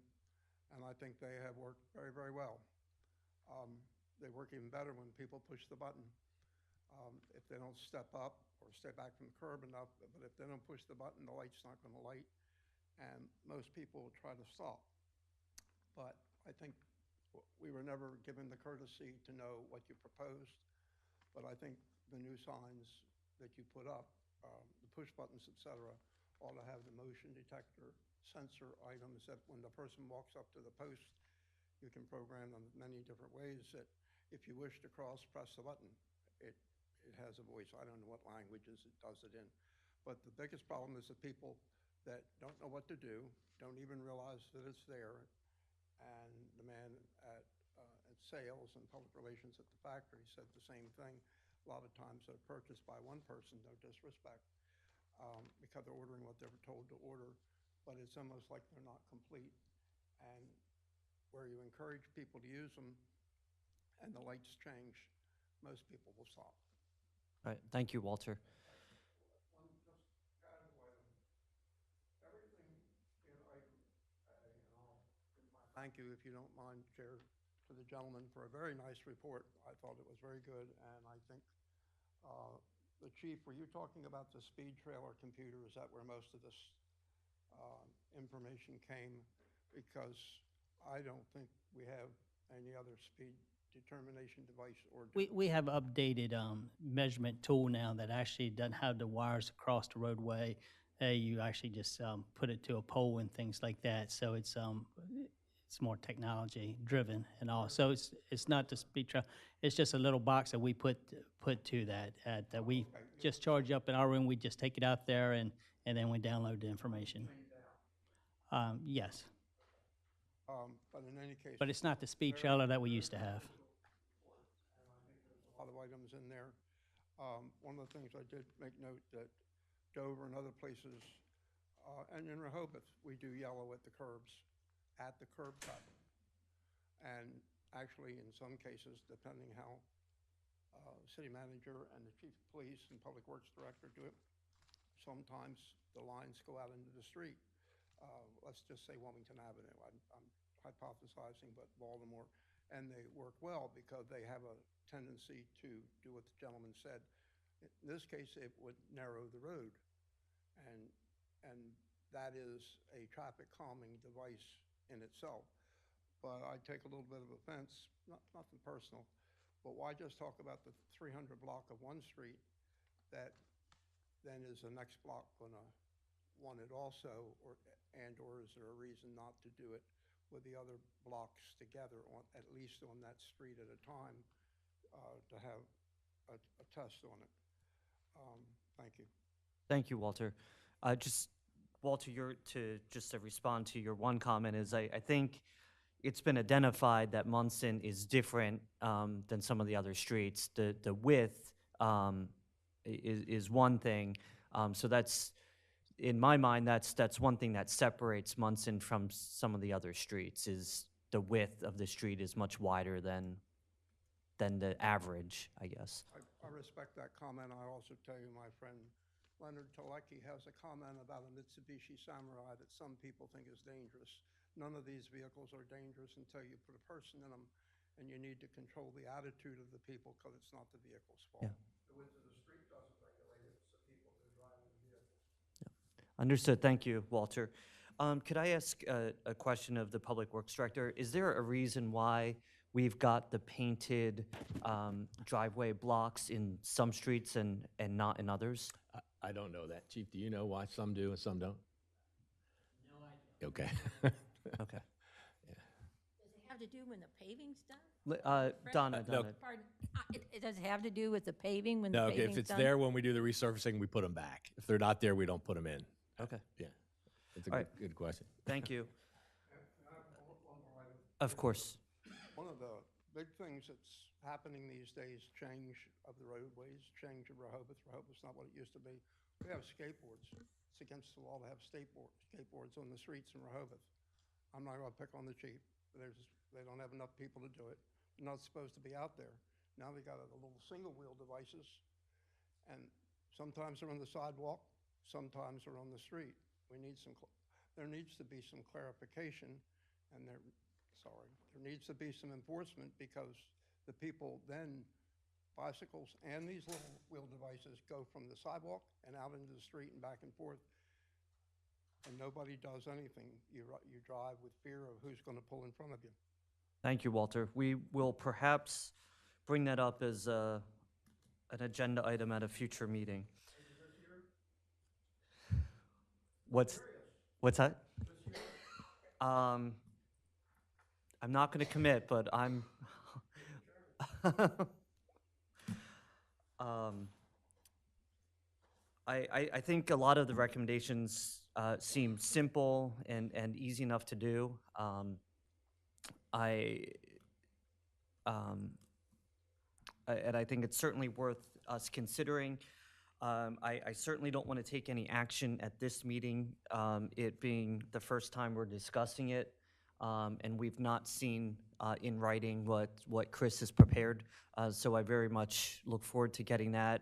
and I think they have worked very, very well. They work even better when people push the button. If they don't step up or stay back from the curb enough, but if they don't push the button, the light's not going to light, and most people will try to stop. But I think we were never given the courtesy to know what you proposed, but I think the new signs that you put up, the push buttons, et cetera, ought to have the motion detector sensor items that when the person walks up to the post, you can program them many different ways that if you wish to cross, press the button. It has a voice. I don't know what languages it does it in. But the biggest problem is the people that don't know what to do, don't even realize that it's there. And the man at sales and public relations at the factory said the same thing. A lot of times they're purchased by one person, no disrespect, because they're ordering what they were told to order, but it's almost like they're not complete. And where you encourage people to use them and the lights change, most people will stop. All right, thank you, Walter. Thank you, if you don't mind, Chair, to the gentleman for a very nice report. I thought it was very good, and I think, the chief, were you talking about the speed trailer computer? Is that where most of this information came? Because I don't think we have any other speed determination device or. We have updated measurement tool now that actually doesn't have the wires across the roadway. You actually just put it to a pole and things like that. So it's more technology driven and all. So it's not the speed trap. It's just a little box that we put to that we just charge up in our room. We just take it out there and then we download the information. Yes, But in any case. but it's not the speed trailer that we used to have. A lot of items in there. One of the things I did make note that Dover and other places, and in Rehoboth, we do yellow at the curbs, at the curb cut. And actually, in some cases, depending how city manager and the chief of police and public works director do it, sometimes the lines go out into the street. Let's just say Wilmington Avenue. I'm hypothesizing, but Baltimore. And they work well because they have a tendency to do what the gentleman said. In this case, it would narrow the road. And that is a traffic calming device in itself. But I take a little bit of offense, nothing personal, but why just talk about the 300 block of one street that then is the next block gonna want it also, or is there a reason not to do it with the other blocks together, at least on that street at a time, to have a test on it? Thank you. Thank you, Walter. Walter, just to respond to your one comment is I think it's been identified that Munson is different than some of the other streets. The width is one thing. So that's, in my mind, that's one thing that separates Munson from some of the other streets, is the width of the street is much wider than the average, I guess. I respect that comment. I also tell you, my friend Leonard Talecki has a comment about a Mitsubishi Samurai that some people think is dangerous. None of these vehicles are dangerous until you put a person in them, and you need to control the attitude of the people because it's not the vehicle's fault. Yeah. The width of the street doesn't regulate it, it's the people that are driving the vehicles. Understood. Thank you, Walter. Could I ask a question of the Public Works Director? Is there a reason why we've got the painted driveway blocks in some streets and not in others? I don't know that. Chief, do you know why some do and some don't? No idea. Okay. Okay. Does it have to do when the paving's done? Donna. Pardon, does it have to do with the paving when the No, paving's done? if it's there when we do the resurfacing, we put them back. If they're not there, we don't put them in. Okay. Yeah. It's a All good, right. good question. Thank you. One more item. Of course. One of the big things that's happening these days, change of the roadways, change of Rehoboth. Rehoboth's not what it used to be. We have skateboards. It's against the law to have skateboards on the streets in Rehoboth. I'm not gonna pick on the chief. They don't have enough people to do it. They're not supposed to be out there. Now they got the little single wheel devices, and sometimes they're on the sidewalk, sometimes they're on the street. There needs to be some clarification, and there needs to be some enforcement, because the people then, bicycles and these little wheel devices go from the sidewalk and out into the street and back and forth, and nobody does anything. You drive with fear of who's going to pull in front of you. Thank you, Walter. We will perhaps bring that up as an agenda item at a future meeting. What's that? I'm not going to commit, but I'm. I think a lot of the recommendations seem simple and easy enough to do. And I think it's certainly worth us considering. I certainly don't want to take any action at this meeting, it being the first time we're discussing it, and we've not seen in writing what Chris has prepared. So I very much look forward to getting that.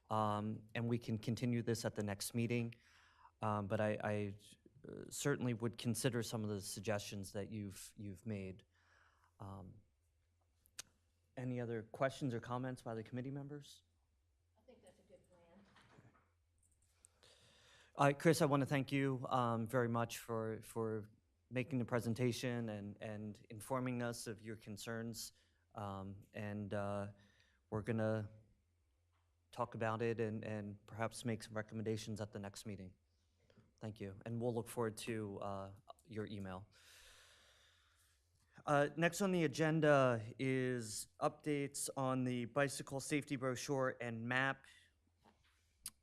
and we can continue this at the next meeting. But I certainly would consider some of the suggestions that you've made. Any other questions or comments by the committee members? I think that's a good plan. Chris, I want to thank you very much for making the presentation and informing us of your concerns. And we're going to talk about it and perhaps make some recommendations at the next meeting. Thank you. And we'll look forward to your email. Next on the agenda is updates on the bicycle safety brochure and map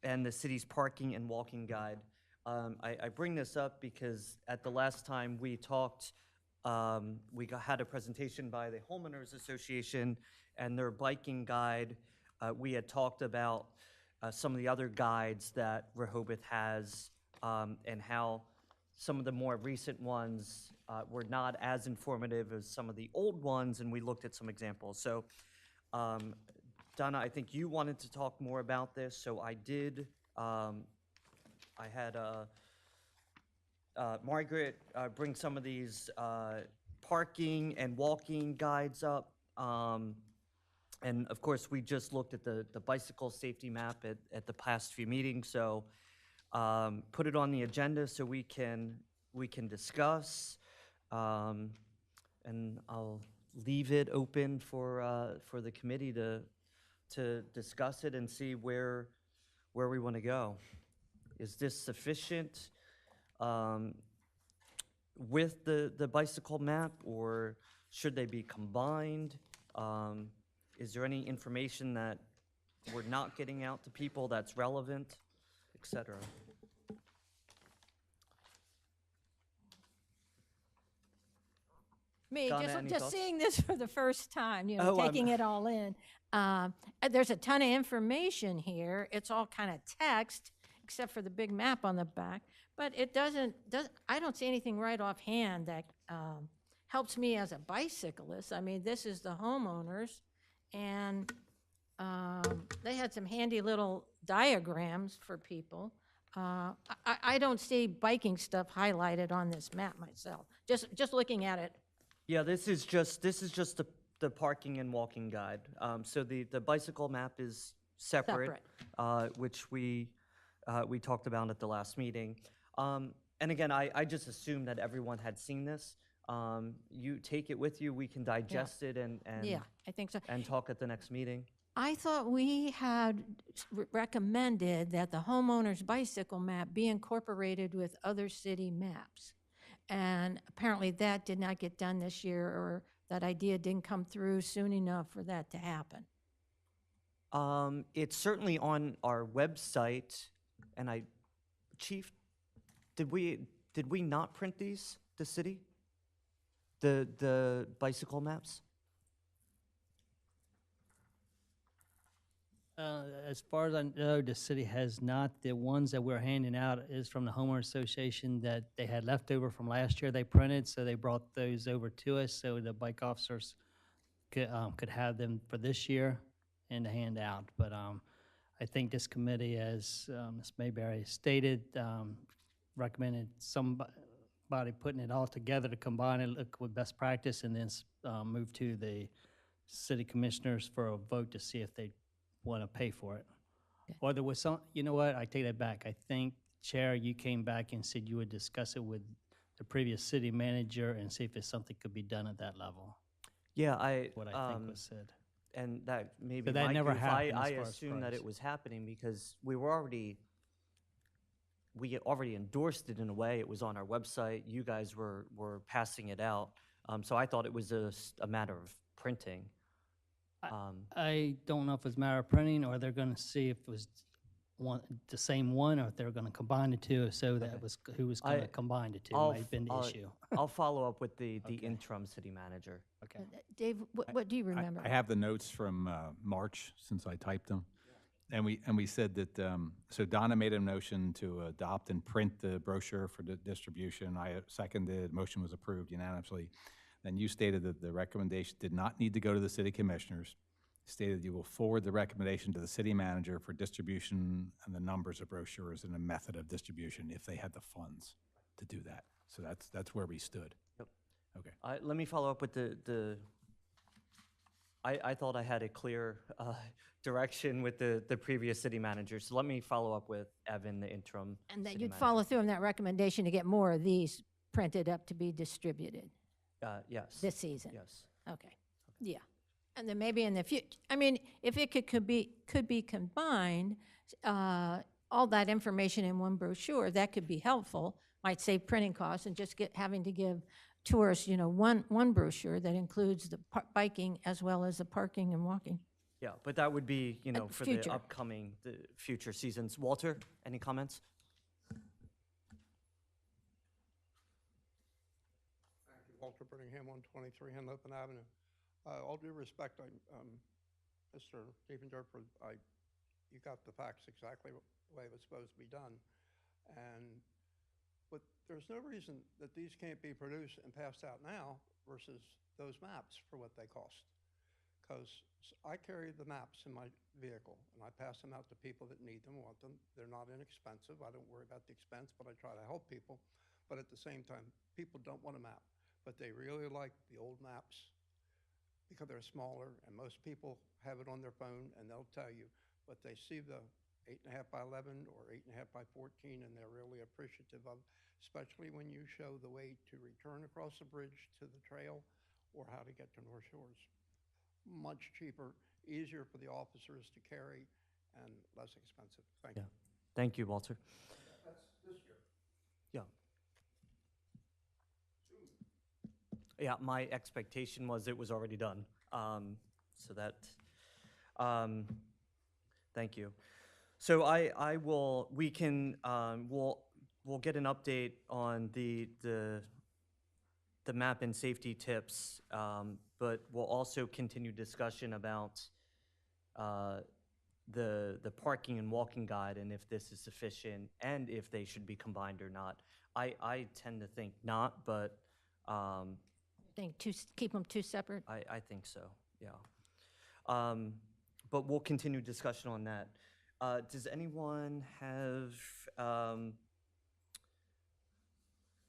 and the city's parking and walking guide. I bring this up because at the last time we talked, we had a presentation by the Homeowners Association and their biking guide. We had talked about some of the other guides that Rehoboth has and how some of the more recent ones were not as informative as some of the old ones, and we looked at some examples. So, Donna, I think you wanted to talk more about this, so I did. I had Margaret bring some of these parking and walking guides up. And of course, we just looked at the bicycle safety map at the past few meetings, so put it on the agenda so we can discuss. And I'll leave it open for the committee to discuss it and see where we want to go. Is this sufficient with the bicycle map, or should they be combined? Is there any information that we're not getting out to people that's relevant, et cetera? Me, Donna, just, any just thoughts? seeing this for the first time, Oh, I'm- taking it all in. There's a ton of information here. It's all kind of text, except for the big map on the back. But it I don't see anything right offhand that helps me as a bicyclist. I mean, this is the homeowners, and they had some handy little diagrams for people. I don't see biking stuff highlighted on this map myself, just looking at it. Yeah, this is just the parking and walking guide. So the bicycle map is separate. Which we talked about at the last meeting. And again, I just assumed that everyone had seen this. You take it with you, we can digest it and Yeah, I think so. and talk at the next meeting. I thought we had recommended that the homeowner's bicycle map be incorporated with other city maps. And apparently that did not get done this year, or that idea didn't come through soon enough for that to happen. It's certainly on our website, and Chief, did we not print these, the city? The bicycle maps? As far as I know, the city has not. The ones that we're handing out is from the homeowner association that they had left over from last year they printed, so they brought those over to us so the bike officers could have them for this year and to hand out. But I think this committee, as Ms. Mayberry stated, recommended somebody putting it all together to combine it, look with best practice, and then move to the city commissioners for a vote to see if they want to pay for it. Or there was some, you know what, I take that back. I think, Chair, you came back and said you would discuss it with the previous city manager and see if it's something could be done at that level, Yeah, what I think was said. and that maybe But that my never goof. happened I as far as assumed that price. it was happening because we had already endorsed it in a way. It was on our website. You guys were passing it out. So I thought it was a matter of printing. I don't know if it's a matter of printing, or they're going to see if it was the same one, or if they're going to combine the two, so that was who was going to combine the two might have been the issue. I'll follow up with the interim city manager. Okay. Dave, what do you remember? I have the notes from March, since I typed them. And we said that, so Donna made a motion to adopt and print the brochure for the distribution. I seconded, motion was approved unanimously. Then you stated that the recommendation did not need to go to the city commissioners, stated you will forward the recommendation to the city manager for distribution and the numbers of brochures and a method of distribution if they had the funds to do that. So that's where we stood. Yep. Okay. Let me follow up with I thought I had a clear direction with the previous city manager, so let me follow up with Evan, the interim And that city you'd manager. follow through on that recommendation to get more of these printed up to be distributed Yes. this season? Yes. Okay, yeah. And then maybe in the future, I mean, if it could be combined, all that information in one brochure, that could be helpful, might save printing costs and just having to give tourists, one brochure that includes the biking as well as the parking and walking. Yeah, but that would be, for the future. upcoming, the future seasons. Walter, any comments? Walter Birmingham, 123 Henlopen Avenue. All due respect, Mr. Diefendorfer, you got the facts exactly the way it was supposed to be done. But there's no reason that these can't be produced and passed out now versus those maps for what they cost. Because I carry the maps in my vehicle and I pass them out to people that need them, want them. They're not inexpensive. I don't worry about the expense, but I try to help people. But at the same time, people don't want a map, but they really like the old maps because they're smaller, and most people have it on their phone and they'll tell you, but they see the 8.5 by 11 or 8.5 by 14 and they're really appreciative of, especially when you show the way to return across the bridge to the trail or how to get to North Shores. Much cheaper, easier for the officers to carry, and less expensive. Thank you. Thank you, Walter. That's this year. Yeah. Yeah, my expectation was it was already done. So that, thank you. So we can, we'll get an update on the map and safety tips, but we'll also continue discussion about the parking and walking guide and if this is sufficient and if they should be combined or not. I tend to think not, but Keep them two separate? I think so, yeah. But we'll continue discussion on that. Does anyone have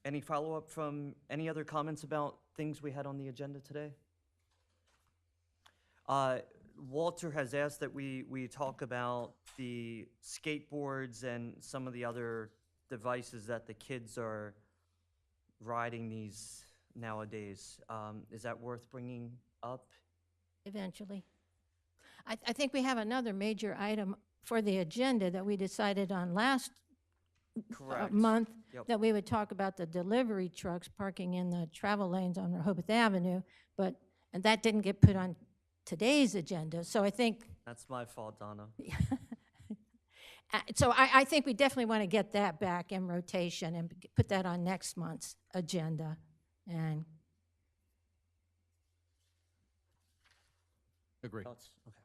any follow-up from any other comments about things we had on the agenda today? Walter has asked that we talk about the skateboards and some of the other devices that the kids are riding these nowadays. Is that worth bringing up? Eventually. I think we have another major item for the agenda that we decided on last Correct. month, Yep. that we would talk about the delivery trucks parking in the travel lanes on Rehoboth Avenue, and that didn't get put on today's agenda. So I think, That's my fault, Donna. so I think we definitely want to get that back in rotation and put that on next month's agenda. And Agree. Thoughts? Okay.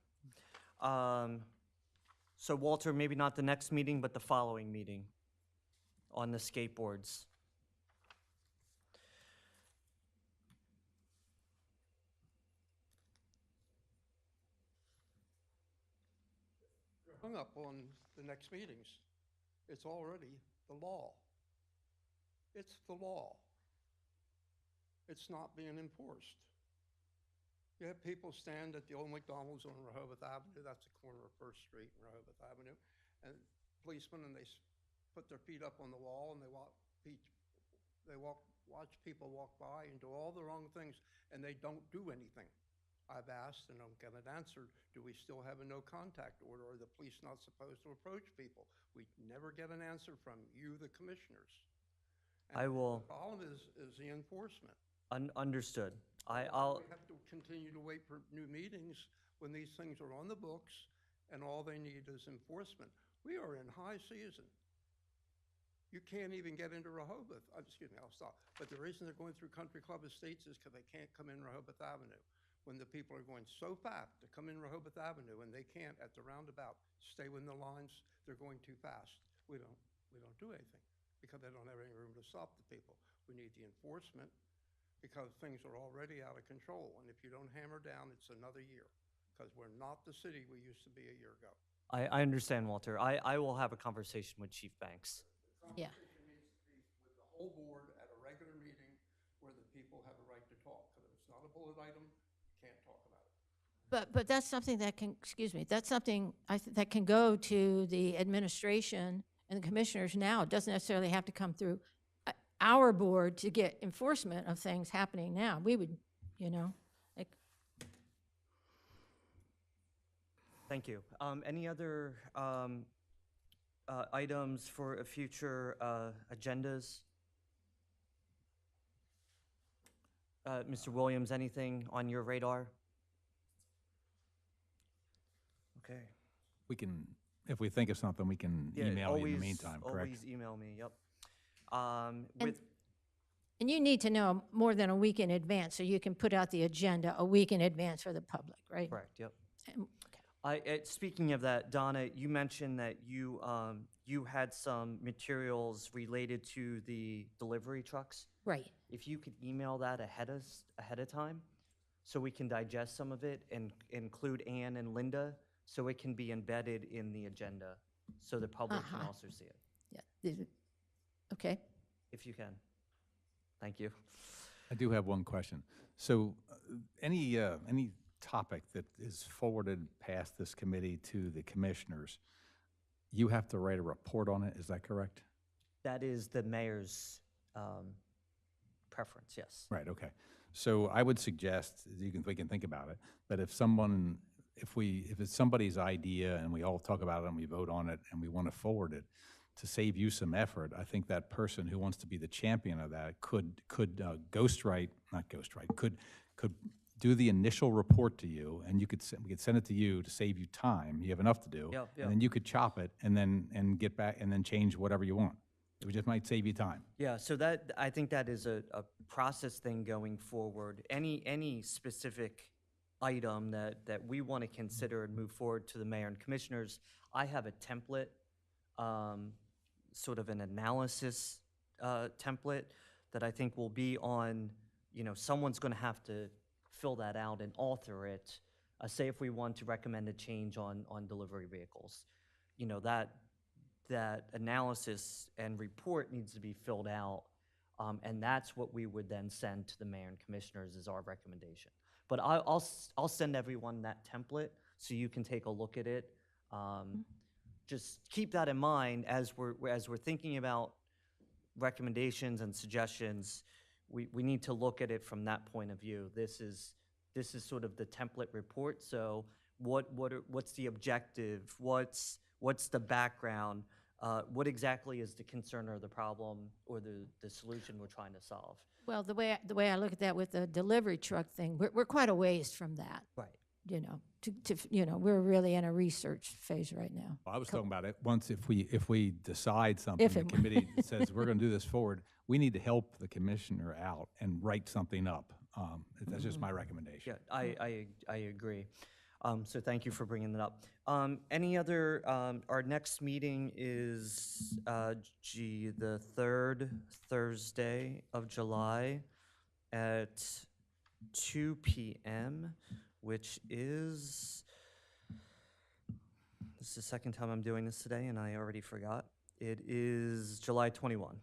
So Walter, maybe not the next meeting, but the following meeting on the skateboards. They're hung up on the next meetings. It's already the law. It's the law. It's not being enforced. You have people stand at the old McDonald's on Rehoboth Avenue, that's the corner of First Street and Rehoboth Avenue, and policemen, and they put their feet up on the wall and they watch people walk by and do all the wrong things, and they don't do anything. I've asked and don't get an answer, do we still have a no contact order? Are the police not supposed to approach people? We never get an answer from you, the commissioners. And I will- The problem is the enforcement. Understood. We have to continue to wait for new meetings when these things are on the books and all they need is enforcement. We are in high season. You can't even get into Rehoboth. Excuse me, I'll stop. But the reason they're going through Country Club Estates is because they can't come in Rehoboth Avenue. When the people are going so fast to come in Rehoboth Avenue and they can't at the roundabout stay within the lines, they're going too fast. We don't do anything because they don't have any room to stop the people. We need the enforcement, because things are already out of control. And if you don't hammer down, it's another year. because we're not the city we used to be a year ago. I understand, Walter. I will have a conversation with Chief Banks. Yeah. Conversation needs to be with the whole board at a regular meeting where the people have a right to talk, because if it's not a bullet item, you can't talk about it. But that's something that can, excuse me, that's something that can go to the administration and the commissioners now. It doesn't necessarily have to come through our board to get enforcement of things happening now. We would, like, Thank you. Any other items for future agendas? Mr. Williams, anything on your radar? Okay. We can, if we think of something, we can Yeah, email you in the always- meantime, correct? Always email me, yep. and you need to know more than a week in advance, so you can put out the agenda a week in advance for the public, right? Correct, yep. And- Speaking of that, Donna, you mentioned that you had some materials related to the delivery trucks. Right. If you could email that ahead of time, so we can digest some of it and include Ann and Linda, so it can be embedded in the agenda, so the public can also see it, Yeah. Okay. if you can. Thank you. I do have one question. So any topic that is forwarded past this committee to the commissioners, you have to write a report on it, is that correct? That is the mayor's preference, yes. Right, okay. So I would suggest, we can think about it, that if it's somebody's idea and we all talk about it and we vote on it and we want to forward it, to save you some effort, I think that person who wants to be the champion of that could do the initial report to you, and we could send it to you to save you time. You have enough to do. Yep, yep. And then you could chop it and get back and then change whatever you want. It just might save you time. Yeah, so I think that is a process thing going forward. Any specific item that we want to consider and move forward to the mayor and commissioners, I have a template, sort of an analysis template that I think will be on, someone's going to have to fill that out and alter it. Say if we want to recommend a change on delivery vehicles, that analysis and report needs to be filled out, and that's what we would then send to the mayor and commissioners as our recommendation. But I'll send everyone that template so you can take a look at it. Just keep that in mind as we're thinking about recommendations and suggestions. We need to look at it from that point of view. This is sort of the template report. So what's the objective? What's the background? What exactly is the concern or the problem or the solution we're trying to solve? Well, the way I look at that with the delivery truck thing, we're quite a ways from that. Right. We're really in a research phase right now. I was talking about it once if we decide something, If the it- committee says we're going to do this forward, we need to help the commissioner out and write something up. That's just my recommendation. Yeah, I agree. So thank you for bringing that up. Any other, our next meeting is, the third Thursday of July at 2 p.m., which is, this is the second time I'm doing this today, and I already forgot. It is July 21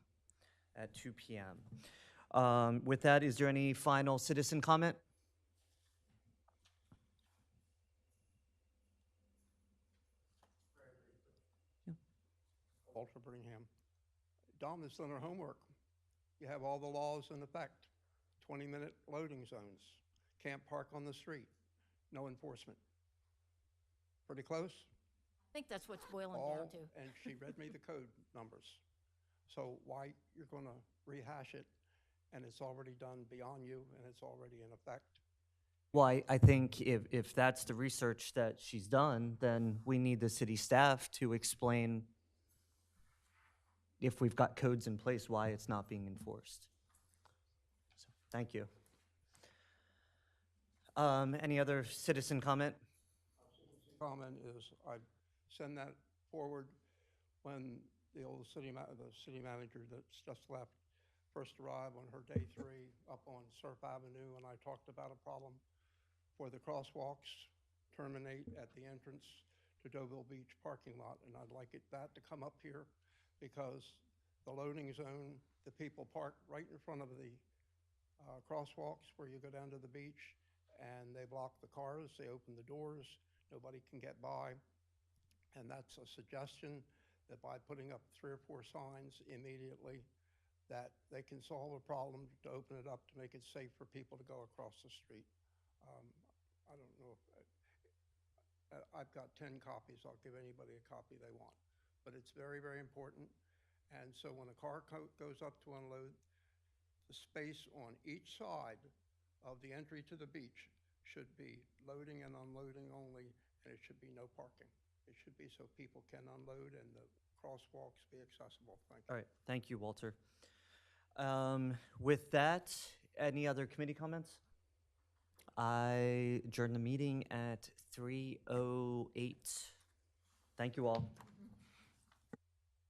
at 2 p.m. With that, is there any final citizen comment? Walter Bringham. Dom has done her homework. You have all the laws in effect. 20-minute loading zones. Can't park on the street. No enforcement. Pretty close? I think that's what's boiling down All, to. and she read me the code numbers. So why you're going to rehash it, and it's already done beyond you, and it's already in effect? Well, I think if that's the research that she's done, then we need the city staff to explain if we've got codes in place, why it's not being enforced. So, thank you. Any other citizen comment? Comment is I send that forward when the old city manager that's just left first arrived on her day 3 up on Surf Avenue, and I talked about a problem for the crosswalks, terminate at the entrance to Deauville Beach parking lot. And I'd like that to come up here because the loading zone, the people park right in front of the crosswalks where you go down to the beach, and they block the cars, they open the doors, nobody can get by. And that's a suggestion that by putting up 3 or 4 signs immediately, that they can solve a problem to open it up to make it safe for people to go across the street. I don't know if, I've got 10 copies, I'll give anybody a copy they want. But it's very, very important. And so when a car goes up to unload, the space on each side of the entry to the beach should be loading and unloading only, and it should be no parking. It should be so people can unload and the crosswalks be accessible. Thank you. All right, thank you, Walter. With that, any other committee comments? I adjourn the meeting at 3:08. Thank you all.